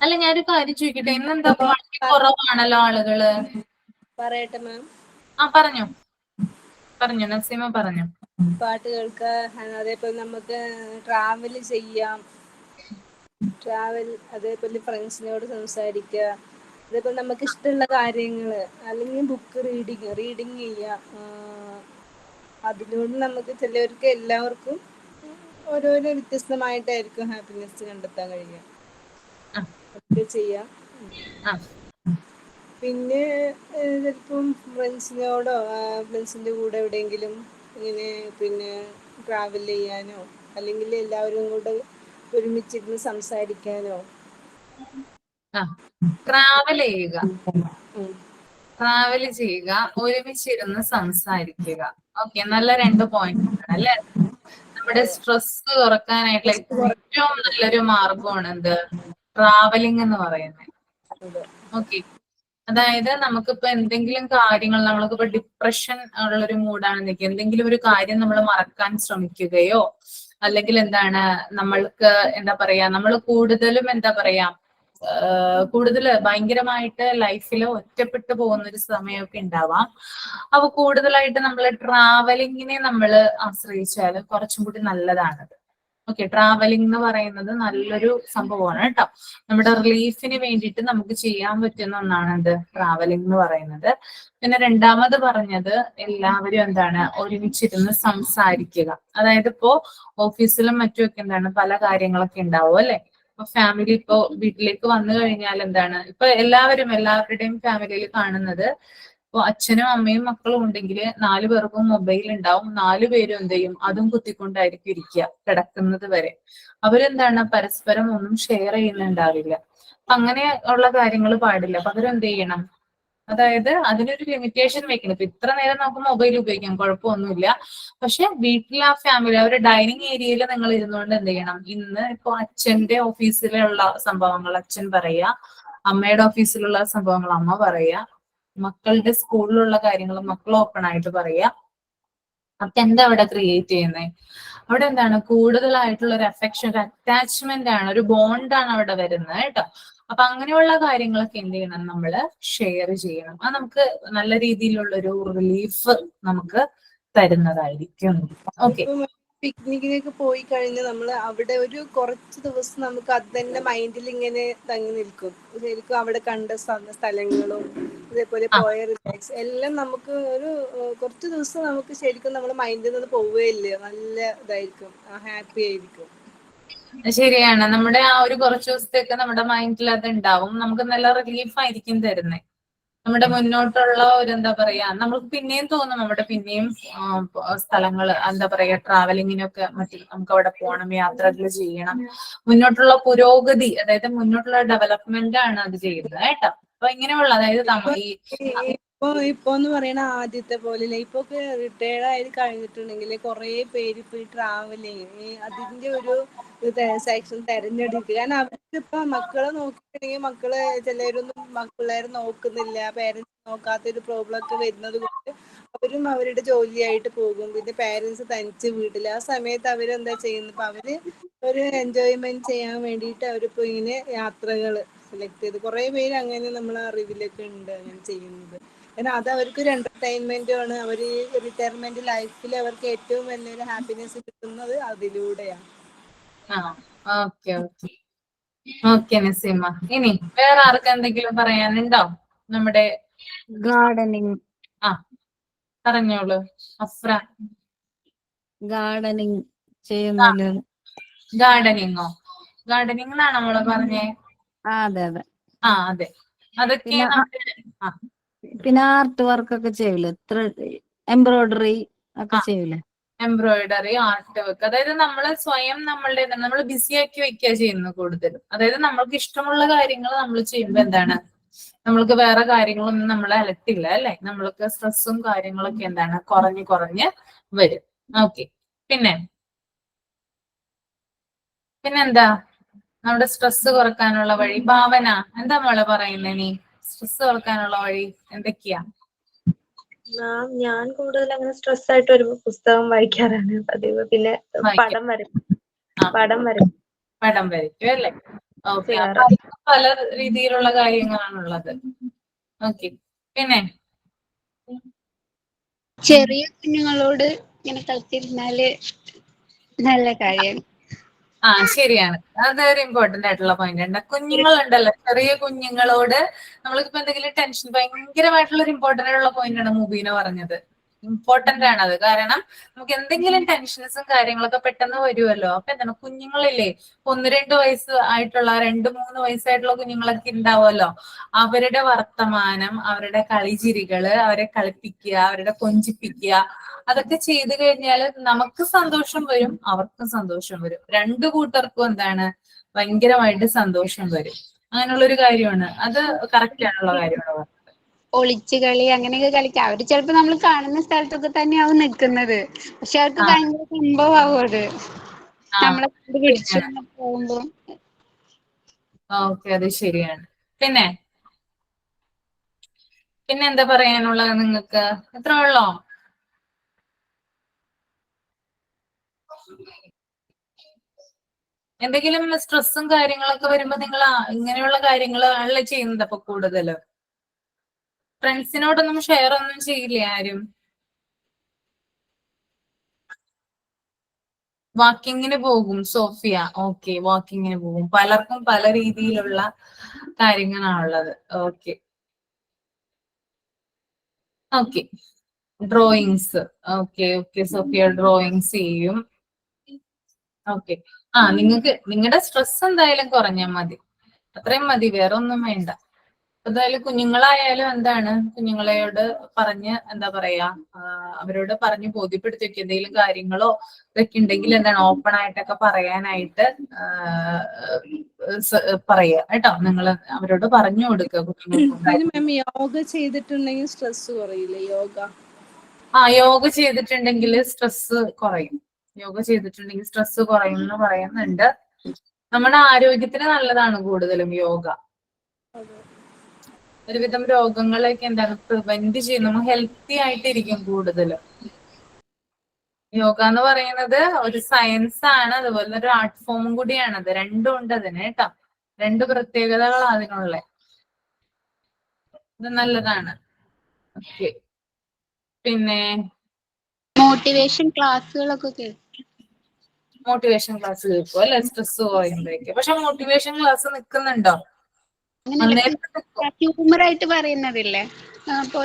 അല്ല, ഞാനൊരു കാര്യം ചോദിക്കട്ടെ, ഇന്നെന്താ വളരെ കുറവാണല്ലോ ആളുകള്? പറയട്ടെ മാം. പറഞ്ഞോ നസീമ പറഞ്ഞോ. പാട്ട് കേൾക്കുക, അതേപോലെ നമുക്ക് ട്രാവൽ ചെയ്യാം, അതേപോലെ ഫ്രണ്ട്സിനോട് സംസാരിക്കുക, അതേപോലെ നമുക്ക് ഇഷ്ടമുള്ള കാര്യങ്ങള്, അല്ലെങ്കിൽ ബുക്ക് റീഡിങ് ചെയ്യുക. അതിലൂടെ നമുക്ക് ചിലവർക്ക് എല്ലാവർക്കും ഓരോരോ വ്യത്യസ്തമായിട്ടായിരിക്കും ഹാപ്പിനെസ് കണ്ടെത്താൻ കഴിയുക. അതൊക്കെ ചെയ്യാം. പിന്നെ ചിലപ്പം ഫ്രണ്ട്സിൻ്റെ കൂടെ എവിടെയെങ്കിലും ഇങ്ങനെ പിന്നെ ട്രാവൽ ചെയ്യാനോ, അല്ലെങ്കിൽ എല്ലാവരും കൂടെ ഒരുമിച്ചിരുന്ന് സംസാരിക്കാനോ. ട്രാവൽ ചെയ്യുക, ഒരുമിച്ചിരുന്ന് സംസാരിക്കുക. ഓക്കെ, നല്ല രണ്ട് പോയിന്റ് ആണ് അല്ലെ. നമ്മുടെ സ്ട്രെസ് കുറക്കാനായിട്ടുള്ള ഏറ്റവും നല്ലൊരു മാർഗമാണ് എന്ത്, ട്രാവലിംഗ് എന്ന് പറയുന്നത്. ഓക്കെ, അതായത് നമുക്കിപ്പോ എന്തെങ്കിലും കാര്യങ്ങൾ, നമ്മൾക്കിപ്പോ ഡിപ്രഷൻ ഉള്ളൊരു മൂഡാണെന്നെങ്കിൽ എന്തെങ്കിലും ഒരു കാര്യം നമ്മൾ മറക്കാൻ ശ്രമിക്കുകയോ അല്ലെങ്കിൽ എന്താണ് നമ്മൾക്ക് എന്താ പറയാ, നമ്മൾ കൂടുതലും എന്താ പറയാ കൂടുതൽ ഭയങ്കരമായിട്ട് ലൈഫിൽ ഒറ്റപ്പെട്ടു പോകുന്ന ഒരു സമയമൊക്കെ ഉണ്ടാവാം. അപ്പൊ കൂടുതലായിട്ട് നമ്മൾ ട്രാവലിങ്ങിനെ നമ്മൾ ആശ്രയിച്ചാൽ കുറച്ചും കൂടി നല്ലതാണത്. ഓക്കെ, ട്രാവലിംഗ് എന്ന് പറയുന്നത് നല്ലൊരു സംഭവമാണ് കേട്ടോ. നമ്മുടെ റിലീഫിന് വേണ്ടിയിട്ട് നമുക്ക് ചെയ്യാൻ പറ്റുന്ന ഒന്നാണ് എന്ത്, ട്രാവലിംഗ് എന്ന് പറയുന്നത്. പിന്നെ രണ്ടാമത് പറഞ്ഞത് എല്ലാവരും എന്താണ് ഒരുമിച്ചിരുന്ന് സംസാരിക്കുക. അതായത് ഇപ്പോ ഓഫീസിലും മറ്റുമൊക്കെ എന്താണ് പല കാര്യങ്ങളൊക്കെ ഉണ്ടാവും അല്ലെ. ഇപ്പൊ ഫാമിലി ഇപ്പോ വീട്ടിലേക്ക് വന്നു കഴിഞ്ഞാൽ എന്താണ്, ഇപ്പൊ എല്ലാവരുടെയും ഫാമിലിയിൽ കാണുന്നത്, ഇപ്പൊ അച്ഛനും അമ്മയും മക്കളും ഉണ്ടെങ്കിൽ 4 പേർക്കും മൊബൈൽ ഉണ്ടാവും. 4 പേരും എന്ത് ചെയ്യും, അതും കുത്തിക്കൊണ്ടായിരിക്കും ഇരിക്കുക കിടക്കുന്നത് വരെ. അവരെന്താണ് പരസ്പരം ഒന്നും ഷെയർ ചെയ്യുന്നുണ്ടാവില്ല. അങ്ങനെ ഉള്ള കാര്യങ്ങൾ പാടില്ല. പകരം എന്ത് ചെയ്യണം, അതായത് അതിനൊരു ലിമിറ്റേഷൻ വെക്കണം. ഇപ്പൊ ഇത്ര നേരം നമുക്ക് മൊബൈൽ ഉപയോഗിക്കാം, കുഴപ്പമൊന്നുമില്ല. പക്ഷെ വീട്ടിൽ ആ ഫാമിലി അവരുടെ ഡൈനിങ് ഏരിയയിൽ നിങ്ങൾ ഇരുന്നുകൊണ്ട് എന്ത് ചെയ്യണം, ഇന്ന് ഇപ്പൊ അച്ഛന്റെ ഓഫീസിലുള്ള സംഭവങ്ങൾ അച്ഛൻ പറയാ, അമ്മയുടെ ഓഫീസിലുള്ള സംഭവങ്ങൾ അമ്മ പറയാ, മക്കളുടെ സ്കൂളിലുള്ള കാര്യങ്ങൾ മക്കൾ ഓപ്പൺ ആയിട്ട് പറയാ. അപ്പൊ എന്താ അവിടെ ക്രിയേറ്റ് ചെയ്യുന്നത്, അവിടെ എന്താണ് കൂടുതലായിട്ടുള്ള ഒരു അഫെക്ഷൻ, ഒരു അറ്റാച്ച്മെന്റ് ആണ്, ഒരു ബോണ്ടാണ് അവിടെ വരുന്നത് കേട്ടോ. അപ്പൊ അങ്ങനെയുള്ള കാര്യങ്ങളൊക്കെ എന്ത് ചെയ്യണം, നമ്മള് ഷെയർ ചെയ്യണം. അത് നമുക്ക് നല്ല രീതിയിലുള്ള ഒരു റിലീഫ് നമുക്ക് തരുന്നതായിരിക്കും. ഓക്കെ, പിക്നിക്കിനൊക്കെ പോയി കഴിഞ്ഞാൽ നമ്മൾ അവിടെ ഒരു കുറച്ച് ദിവസം നമുക്ക് അത് തന്നെ മൈൻഡിൽ ഇങ്ങനെ തങ്ങി നിൽക്കും. ശരിക്കും അവിടെ കണ്ട സ്ഥലങ്ങളും അതേപോലെ പോയ റിലാക്സ് എല്ലാം നമുക്ക് ഒരു കുറച്ച് ദിവസം നമുക്ക് ശരിക്കും നമ്മുടെ മൈൻഡിൽ നിന്ന് പോവുകയില്ല. നല്ല ഇതായിരിക്കും, ഹാപ്പി ആയിരിക്കും. ശരിയാണ്. നമ്മുടെ ആ ഒരു കുറച്ച് ദിവസത്തേക്ക് നമ്മുടെ മൈൻഡിൽ അത് ഉണ്ടാവും. നമുക്ക് നല്ല റിലീഫ് ആയിരിക്കും തരുന്നത്. നമ്മുടെ മുന്നോട്ടുള്ള ഒരു എന്താ പറയാ, നമുക്ക് പിന്നെയും തോന്നും നമ്മുടെ പിന്നെയും സ്ഥലങ്ങൾ എന്താ പറയാ ട്രാവലിങ്ങിനൊക്കെ നമുക്ക് അവിടെ പോകണം, യാത്രകൾ ചെയ്യണം. മുന്നോട്ടുള്ള പുരോഗതി, അതായത് മുന്നോട്ടുള്ള ഡെവലപ്മെന്റ് ആണ് അത് ചെയ്യുന്നത് കേട്ടോ. അപ്പൊ ഇങ്ങനെയുള്ള അതായത് ഇപ്പോന്ന് പറയണ ആദ്യത്തെ പോലെ ഇപ്പൊ റിട്ടയർഡ് ആയി കഴിഞ്ഞിട്ടുണ്ടെങ്കിൽ കുറെ പേര് ഇപ്പൊ ഈ ട്രാവലിങ് അതിന്റെ ഒരു സെക്ഷൻ തെരഞ്ഞെടുക്കുക. കാരണം അവർക്ക് ഇപ്പൊ മക്കളെ നോക്കിയിട്ടുണ്ടെങ്കിൽ മക്കള് ചിലരൊന്നും പിള്ളേരെ നോക്കുന്നില്ല, പേരൻസ് നോക്കാത്തൊരു പ്രോബ്ലം ഒക്കെ വരുന്നത് കൊണ്ട് അവരും അവരുടെ ജോലിയായിട്ട് പോകും. പിന്നെ പേരൻസ് തനിച്ച് വീട്ടില് ആ സമയത്ത് അവരെന്താ ചെയ്യുന്നത്, ഇപ്പൊ അവര് ഒരു എൻജോയ്മെന്റ് ചെയ്യാൻ വേണ്ടിയിട്ട് അവരിപ്പോ ഇങ്ങനെ യാത്രകൾ സെലക്ട് ചെയ്ത് കുറെ പേര് അങ്ങനെ നമ്മളെ അറിവിലൊക്കെ ഉണ്ട് അങ്ങനെ ചെയ്യുന്നത്. കാരണം അത് അവർക്ക് ഒരു എന്റർടൈൻമെന്റും ആണ്. അവര് റിട്ടയർമെന്റ് ലൈഫിൽ അവർക്ക് ഏറ്റവും വലിയൊരു ഹാപ്പിനെസ് കിട്ടുന്നത് അതിലൂടെയാണ്. Okay okay okay Naseema. ഇനി വേറെ ആർക്കും എന്തെങ്കിലും പറയാനുണ്ടോ? നമ്മുടെ ഗാർഡനിങ് പറഞ്ഞോളൂ അഫ്ര. ഗാർഡനിങ് ചെയ്യുന്നില്ല. ഗാർഡനിങ്ങോ? ഗാർഡനിങ് എന്നാണ് നമ്മള് പറഞ്ഞേ. അതെ അതെ. അതെ, അതൊക്കെ പിന്നെ ആർട്ട് വർക്ക് ഒക്കെ ചെയ്യൂലേ, എംബ്രോയിഡറി ഒക്കെ ചെയ്യൂലേ? എംബ്രോയിഡറി, ആർട്ട് വർക്ക്, അതായത് നമ്മൾ സ്വയം നമ്മൾ ബിസി ആക്കി വെക്കുക ചെയ്യുന്നത് കൂടുതലും. അതായത് നമ്മൾക്ക് ഇഷ്ടമുള്ള കാര്യങ്ങൾ നമ്മൾ ചെയ്യുമ്പോൾ എന്താണ്, നമ്മൾക്ക് വേറെ കാര്യങ്ങളൊന്നും നമ്മളെ അലട്ടില്ല അല്ലെ. നമ്മൾക്ക് സ്ട്രെസ്സും കാര്യങ്ങളൊക്കെ എന്താണ് കുറഞ്ഞ് വരും. ഓക്കെ, പിന്നെന്താ നമ്മുടെ സ്ട്രെസ് കുറക്കാനുള്ള വഴി? ഭാവന, എന്താ മോളെ പറയുന്നേ നീ? സ്ട്രെസ് കുറക്കാനുള്ള വഴി എന്തൊക്കെയാ? ഞാൻ കൂടുതൽ അങ്ങനെ സ്ട്രെസ് ആയിട്ട് ഒരു പുസ്തകം വായിക്കാറാണ് പതിവ്. പിന്നെ പടം വരയ്ക്കും അല്ലേ? ഓക്കെ, പല രീതിയിലുള്ള കാര്യങ്ങളാണുള്ളത്. ഓക്കെ, പിന്നെ ചെറിയ കുഞ്ഞുങ്ങളോട് ഇങ്ങനെ കളിച്ചിരുന്നാല് നല്ല കാര്യം. ശരിയാണ്. അതൊരു ഇമ്പോർട്ടന്റ് ആയിട്ടുള്ള പോയിന്റ് ഉണ്ട്. കുഞ്ഞുങ്ങളുണ്ടല്ലോ, ചെറിയ കുഞ്ഞുങ്ങളോട് നമ്മൾക്കിപ്പോ എന്തെങ്കിലും ടെൻഷൻ, ഭയങ്കരമായിട്ടുള്ള ഒരു ഇമ്പോർട്ടന്റ് ആയിട്ടുള്ള പോയിന്റ് ആണ് മുബീന പറഞ്ഞത്. ഇമ്പോർട്ടന്റ് ആണ് അത്. കാരണം നമുക്ക് എന്തെങ്കിലും ടെൻഷൻസും കാര്യങ്ങളൊക്കെ പെട്ടെന്ന് വരുമല്ലോ. അപ്പൊ എന്താണ്, കുഞ്ഞുങ്ങളില്ലേ 1-2 വയസ്സ് ആയിട്ടുള്ള 2-3 വയസ്സായിട്ടുള്ള കുഞ്ഞുങ്ങളൊക്കെ ഉണ്ടാവുമല്ലോ, അവരുടെ വർത്തമാനം, അവരുടെ കളിചിരികള്, അവരെ കളിപ്പിക്കുക, അവരുടെ കൊഞ്ചിപ്പിക്കുക, അതൊക്കെ ചെയ്തു കഴിഞ്ഞാൽ നമുക്ക് സന്തോഷം വരും, അവർക്കും സന്തോഷം വരും. 2 കൂട്ടർക്കും എന്താണ് ഭയങ്കരമായിട്ട് സന്തോഷം വരും. അങ്ങനെയുള്ള ഒരു കാര്യമാണ് അത്. കറക്റ്റ് ആണുള്ള കാര്യമാണ്. ഒളിച്ചു കളി അങ്ങനെയൊക്കെ കളിക്കാം. അവര് ചിലപ്പോ നമ്മൾ കാണുന്ന സ്ഥലത്തൊക്കെ തന്നെയാവും നിൽക്കുന്നത്, പക്ഷെ അവർക്ക് ഭയങ്കര സംഭവമാവും അത് നമ്മളെ പിടിച്ചു പോകുമ്പോ. ഓക്കെ, അത് ശരിയാണ്. പിന്നെ പിന്നെ എന്താ പറയാനുള്ളത് നിങ്ങൾക്ക്? എത്ര ഉള്ളോ? എന്തെങ്കിലും സ്ട്രെസ്സും കാര്യങ്ങളൊക്കെ വരുമ്പോ നിങ്ങൾ ഇങ്ങനെയുള്ള കാര്യങ്ങളാണല്ലോ ചെയ്യുന്നത് അപ്പൊ കൂടുതല്? ഫ്രണ്ട്സിനോടൊന്നും ഷെയർ ഒന്നും ചെയ്യില്ലേ ആരും? വാക്കിങ്ങിന് പോകും സോഫിയ. ഓക്കെ, വാക്കിങ്ങിന് പോകും. പലർക്കും പല രീതിയിലുള്ള കാര്യങ്ങളാണുള്ളത്. Okay okay. Drawings. Okay okay, Sophia drawings ചെയ്യും. ഓക്കെ. നിങ്ങൾക്ക് നിങ്ങളുടെ സ്ട്രെസ് എന്തായാലും കുറഞ്ഞാൽ മതി, അത്രയും മതി, വേറെ ഒന്നും വേണ്ട. എന്തായാലും കുഞ്ഞുങ്ങളായാലും എന്താണ്, കുഞ്ഞുങ്ങളോട് പറഞ്ഞ് എന്താ പറയാ, അവരോട് പറഞ്ഞ് ബോധ്യപ്പെടുത്തി വെക്കുക. എന്തെങ്കിലും കാര്യങ്ങളോ ഇതൊക്കെ ഉണ്ടെങ്കിൽ എന്താണ് ഓപ്പൺ ആയിട്ടൊക്കെ പറയാനായിട്ട് പറയുക കേട്ടോ. നിങ്ങൾ അവരോട് പറഞ്ഞു കൊടുക്കുക കുഞ്ഞുങ്ങൾക്ക്. പിന്നെ മാം യോഗ ചെയ്തിട്ടുണ്ടെങ്കിൽ സ്ട്രെസ് കുറയില്ലേ? യോഗ യോഗ ചെയ്തിട്ടുണ്ടെങ്കിൽ സ്ട്രെസ് കുറയും. യോഗ ചെയ്തിട്ടുണ്ടെങ്കിൽ സ്ട്രെസ് കുറയും എന്ന് പറയുന്നുണ്ട്. നമ്മുടെ ആരോഗ്യത്തിന് നല്ലതാണ് കൂടുതലും യോഗ. ഒരുവിധം രോഗങ്ങളൊക്കെ എന്താണ് പ്രിവെന്റ് ചെയ്യും. നമ്മൾ ഹെൽത്തി ആയിട്ടിരിക്കും കൂടുതലും. യോഗ എന്ന് പറയുന്നത് ഒരു സയൻസ് ആണ്, അതുപോലെ ഒരു ആർട്ട് ഫോമും കൂടിയാണ്. അത് രണ്ടും ഉണ്ട് അതിന് കേട്ടോ. രണ്ട് പ്രത്യേകതകളാണ് അതിനുള്ള. ഇത് നല്ലതാണ്. ഓക്കെ. പിന്നെ മോട്ടിവേഷൻ ക്ലാസ്സുകളൊക്കെ കേൾക്കും. മോട്ടിവേഷൻ ക്ലാസ് കേൾക്കും അല്ലെ, സ്ട്രെസ് കുറയുമ്പോഴേക്ക്. പക്ഷെ മോട്ടിവേഷൻ ക്ലാസ് നിൽക്കുന്നുണ്ടോ? അങ്ങനെയല്ല, ഹ്യൂമറായിട്ട് പറയുന്നതില്ലേ? അപ്പൊ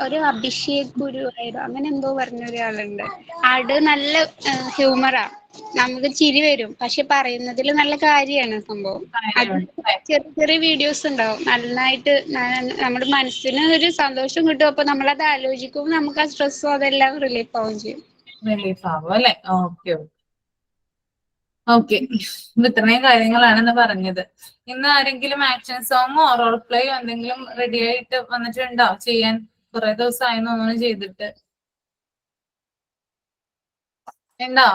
ഒരു അഭിഷേക് ഗുരുവായൂർ അങ്ങനെ എന്തോ പറഞ്ഞ ഒരാളുണ്ട്. ആട് നല്ല ഹ്യൂമറാ, നമുക്ക് ചിരി വരും, പക്ഷെ പറയുന്നതിൽ നല്ല കാര്യമാണ് സംഭവം. അത് ചെറിയ ചെറിയ വീഡിയോസ് ഉണ്ടാവും, നന്നായിട്ട് നമ്മുടെ മനസ്സിന് ഒരു സന്തോഷം കിട്ടും. അപ്പൊ നമ്മളത് ആലോചിക്കുമ്പോൾ നമുക്ക് ആ സ്ട്രെസ്സും അതെല്ലാം റിലീഫ് ആവുകയും ചെയ്യും. റിലീഫ് ആവും അല്ലെ? Okay okay. ഇത്രയും കാര്യങ്ങളാണെന്ന് പറഞ്ഞത്. ഇന്ന് ആരെങ്കിലും ആക്ഷൻ സോങ്ങോ റോൾ പ്ലേയോ എന്തെങ്കിലും റെഡി ആയിട്ട് വന്നിട്ടുണ്ടോ ചെയ്യാൻ? കുറെ ദിവസമായിരുന്നു ഒന്നും ചെയ്തിട്ട്. ഉണ്ടോ?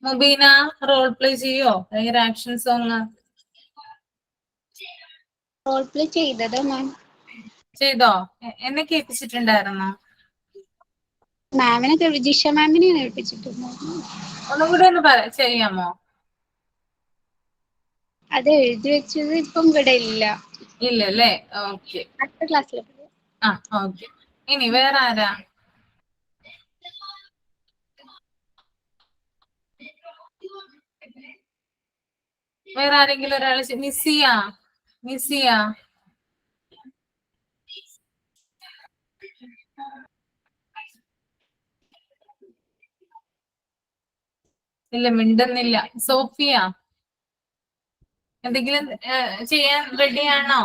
മുബീന റോൾ പ്ലേ ചെയ്യോ അല്ലെങ്കിൽ ആക്ഷൻ സോങ്? റോൾ പ്ലേ ചെയ്തത് മാം. ചെയ്തോ? എന്നെ കേൾപ്പിച്ചിട്ടുണ്ടായിരുന്നോ? മാമിനെ ജിഷ മാമിനെ കേൾപ്പിച്ചിട്ടുണ്ട്. ഒന്നും കൂടി ഒന്ന് ചെയ്യാമോ? അത് എഴുതി വെച്ചത് ഇപ്പം ഇവിടെ ഇല്ല. ഇല്ലല്ലേ? ഓക്കെ. അടുത്ത ക്ലാസ്സിൽ. ഓക്കെ. ഇനി വേറെ ആരാ? വേറെ ആരെങ്കിലും ഒരാള് നിസിയ ഇല്ല, മിണ്ടുന്നില്ല. സോഫിയ എന്തെങ്കിലും ചെയ്യാൻ റെഡിയാണോ?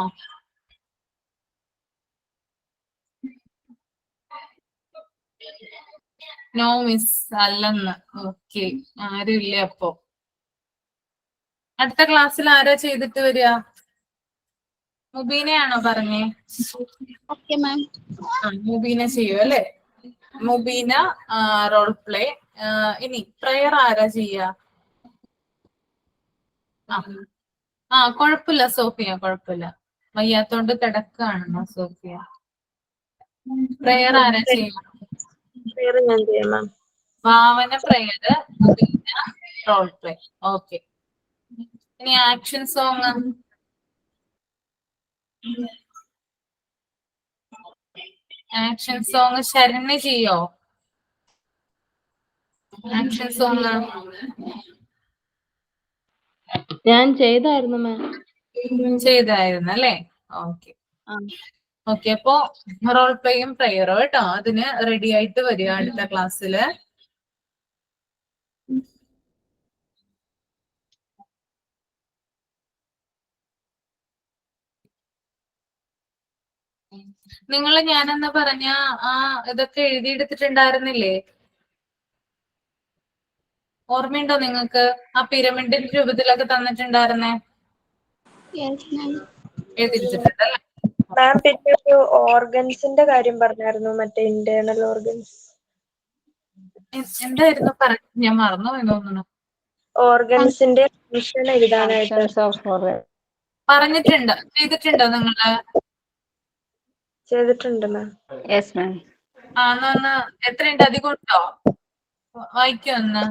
നോ മിസ് അല്ലെന്ന്. ഓക്കെ, ആരും ഇല്ല. അപ്പൊ അടുത്ത ക്ലാസ്സിൽ ആരാ ചെയ്തിട്ട് വരിക? മുബീനയാണോ പറഞ്ഞേ? Okay ma'am. മുബീന ചെയ്യും അല്ലെ? Mubeena role play. ഇനി പ്രയർ ആരാ ചെയ്യാ? കുഴപ്പമില്ല സോഫിയ, കുഴപ്പമില്ല. വയ്യാത്തോണ്ട് കിടക്കാണോ സോഫിയ? പ്രയർ ആരാ ചെയ്യാ? ഞാൻ ചെയ്യാം ma'am. Bhavana prayer, Mubeena role play. Okay. ഇനി action song. Action song Saranya ചെയ്യോ? ആക്ഷൻ സോങ് ഞാൻ ചെയ്തായിരുന്നു മാം. ചെയ്തായിരുന്നു അല്ലേ? Okay okay. അപ്പോ റോൾ പ്ലേയും പ്രയറോ കേട്ടോ, അതിന് റെഡി ആയിട്ട് വരിക അടുത്ത ക്ലാസ്സില്. നിങ്ങൾ ഞാനെന്ന് പറഞ്ഞ ഇതൊക്കെ എഴുതിയെടുത്തിട്ടുണ്ടായിരുന്നില്ലേ? ഓർമ്മയുണ്ടോ നിങ്ങൾക്ക്? ആ പിരമിഡിന്റെ രൂപത്തിലൊക്കെ തന്നിട്ടുണ്ടായിരുന്നേ, എഴുതിയെടുത്തിട്ടുണ്ടല്ലേ? മാം പിന്നെ ഒരു ഓർഗൻസിന്റെ കാര്യം പറഞ്ഞായിരുന്നു, മറ്റേ ഇന്റേണൽ ഓർഗൻസ്. എന്തായിരുന്നു പറഞ്ഞത്? ഞാൻ മറന്നുപോയി തോന്നുന്നു. ഓർഗൻസിന്റെ ഫംഗ്ഷൻ എഴുതാനായിട്ട് പറഞ്ഞിട്ടുണ്ടോ? ചെയ്തിട്ടുണ്ടോ നിങ്ങള്? ചെയ്തിട്ടുണ്ട് മാം. Yes ma'am. എന്നാ എത്രയുണ്ട്, അധികം ഉണ്ടോ? വായിക്കോ ഒന്ന്.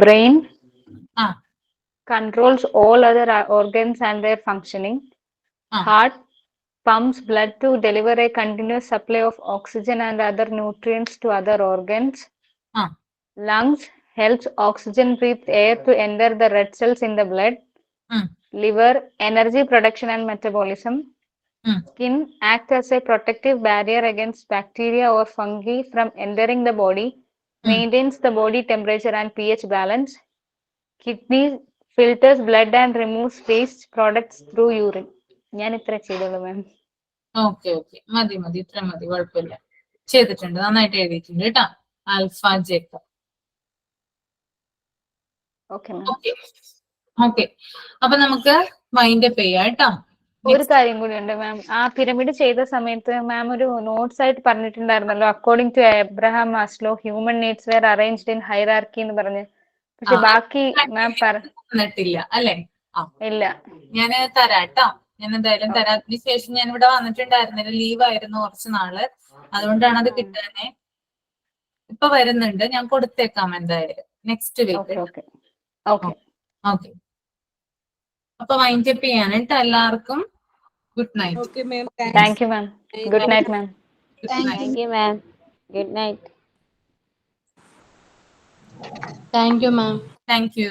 Brain ആ controls all other organs and their functioning. Ah. Heart pumps blood to deliver a continuous supply of oxygen and other nutrients to other organs. Ah. Lungs helps oxygen breathed air to enter the red cells in the blood. Liver energy production and metabolism. Skin acts as a protective barrier against bacteria or fungi from entering the body. Maintains the body temperature and pH balance. Kidney filters blood and removes waste products through urine. ഞാൻ ഇത്ര ചെയ്തോളൂ മാം. Okay okay, മതി മതി, ഇത്ര മതി, കുഴപ്പമില്ല. ചെയ്തിട്ടുണ്ട്, നന്നായിട്ട് എഴുതിയിട്ടുണ്ട് കേട്ടോ. Alpha Jacob. Okay ma'am. Okay okay, അപ്പൊ നമുക്ക് മൈൻഡ് അപ്പ് ചെയ്യാം കേട്ടോ. ഒരു കാര്യം കൂടി ഉണ്ട് മാം. ആ പിരമിഡ് ചെയ്ത സമയത്ത് മാം ഒരു നോട്ട്സ് ആയിട്ട് പറഞ്ഞിട്ടുണ്ടായിരുന്നല്ലോ, according to Abraham Maslow human needs were arranged in hierarchy എന്ന് പറഞ്ഞ്. പക്ഷെ ബാക്കി മാം പറഞ്ഞിട്ടില്ല അല്ലെ? ഇല്ല. ഞാൻ തരാം കേട്ടോ, ഞാൻ എന്തായാലും തരാം. അതിനുശേഷം ഞാൻ ഇവിടെ വന്നിട്ടുണ്ടായിരുന്നില്ല, ലീവ് ആയിരുന്നു കുറച്ച് നാള്, അതുകൊണ്ടാണ് അത് കിട്ടാനേ. ഇപ്പൊ വരുന്നുണ്ട്, ഞാൻ കൊടുത്തേക്കാം എന്തായാലും നെക്സ്റ്റ് വീക്ക്. ഓക്കെ. അപ്പൊ മൈൻഡ് അപ്പ് ചെയ്യാൻ കേട്ടോ എല്ലാവർക്കും. Good night. Okay ma'am, thank you ma'am. Good night ma'am. Thank you, ma'am. Good night. Thank you, ma'am. Thank you.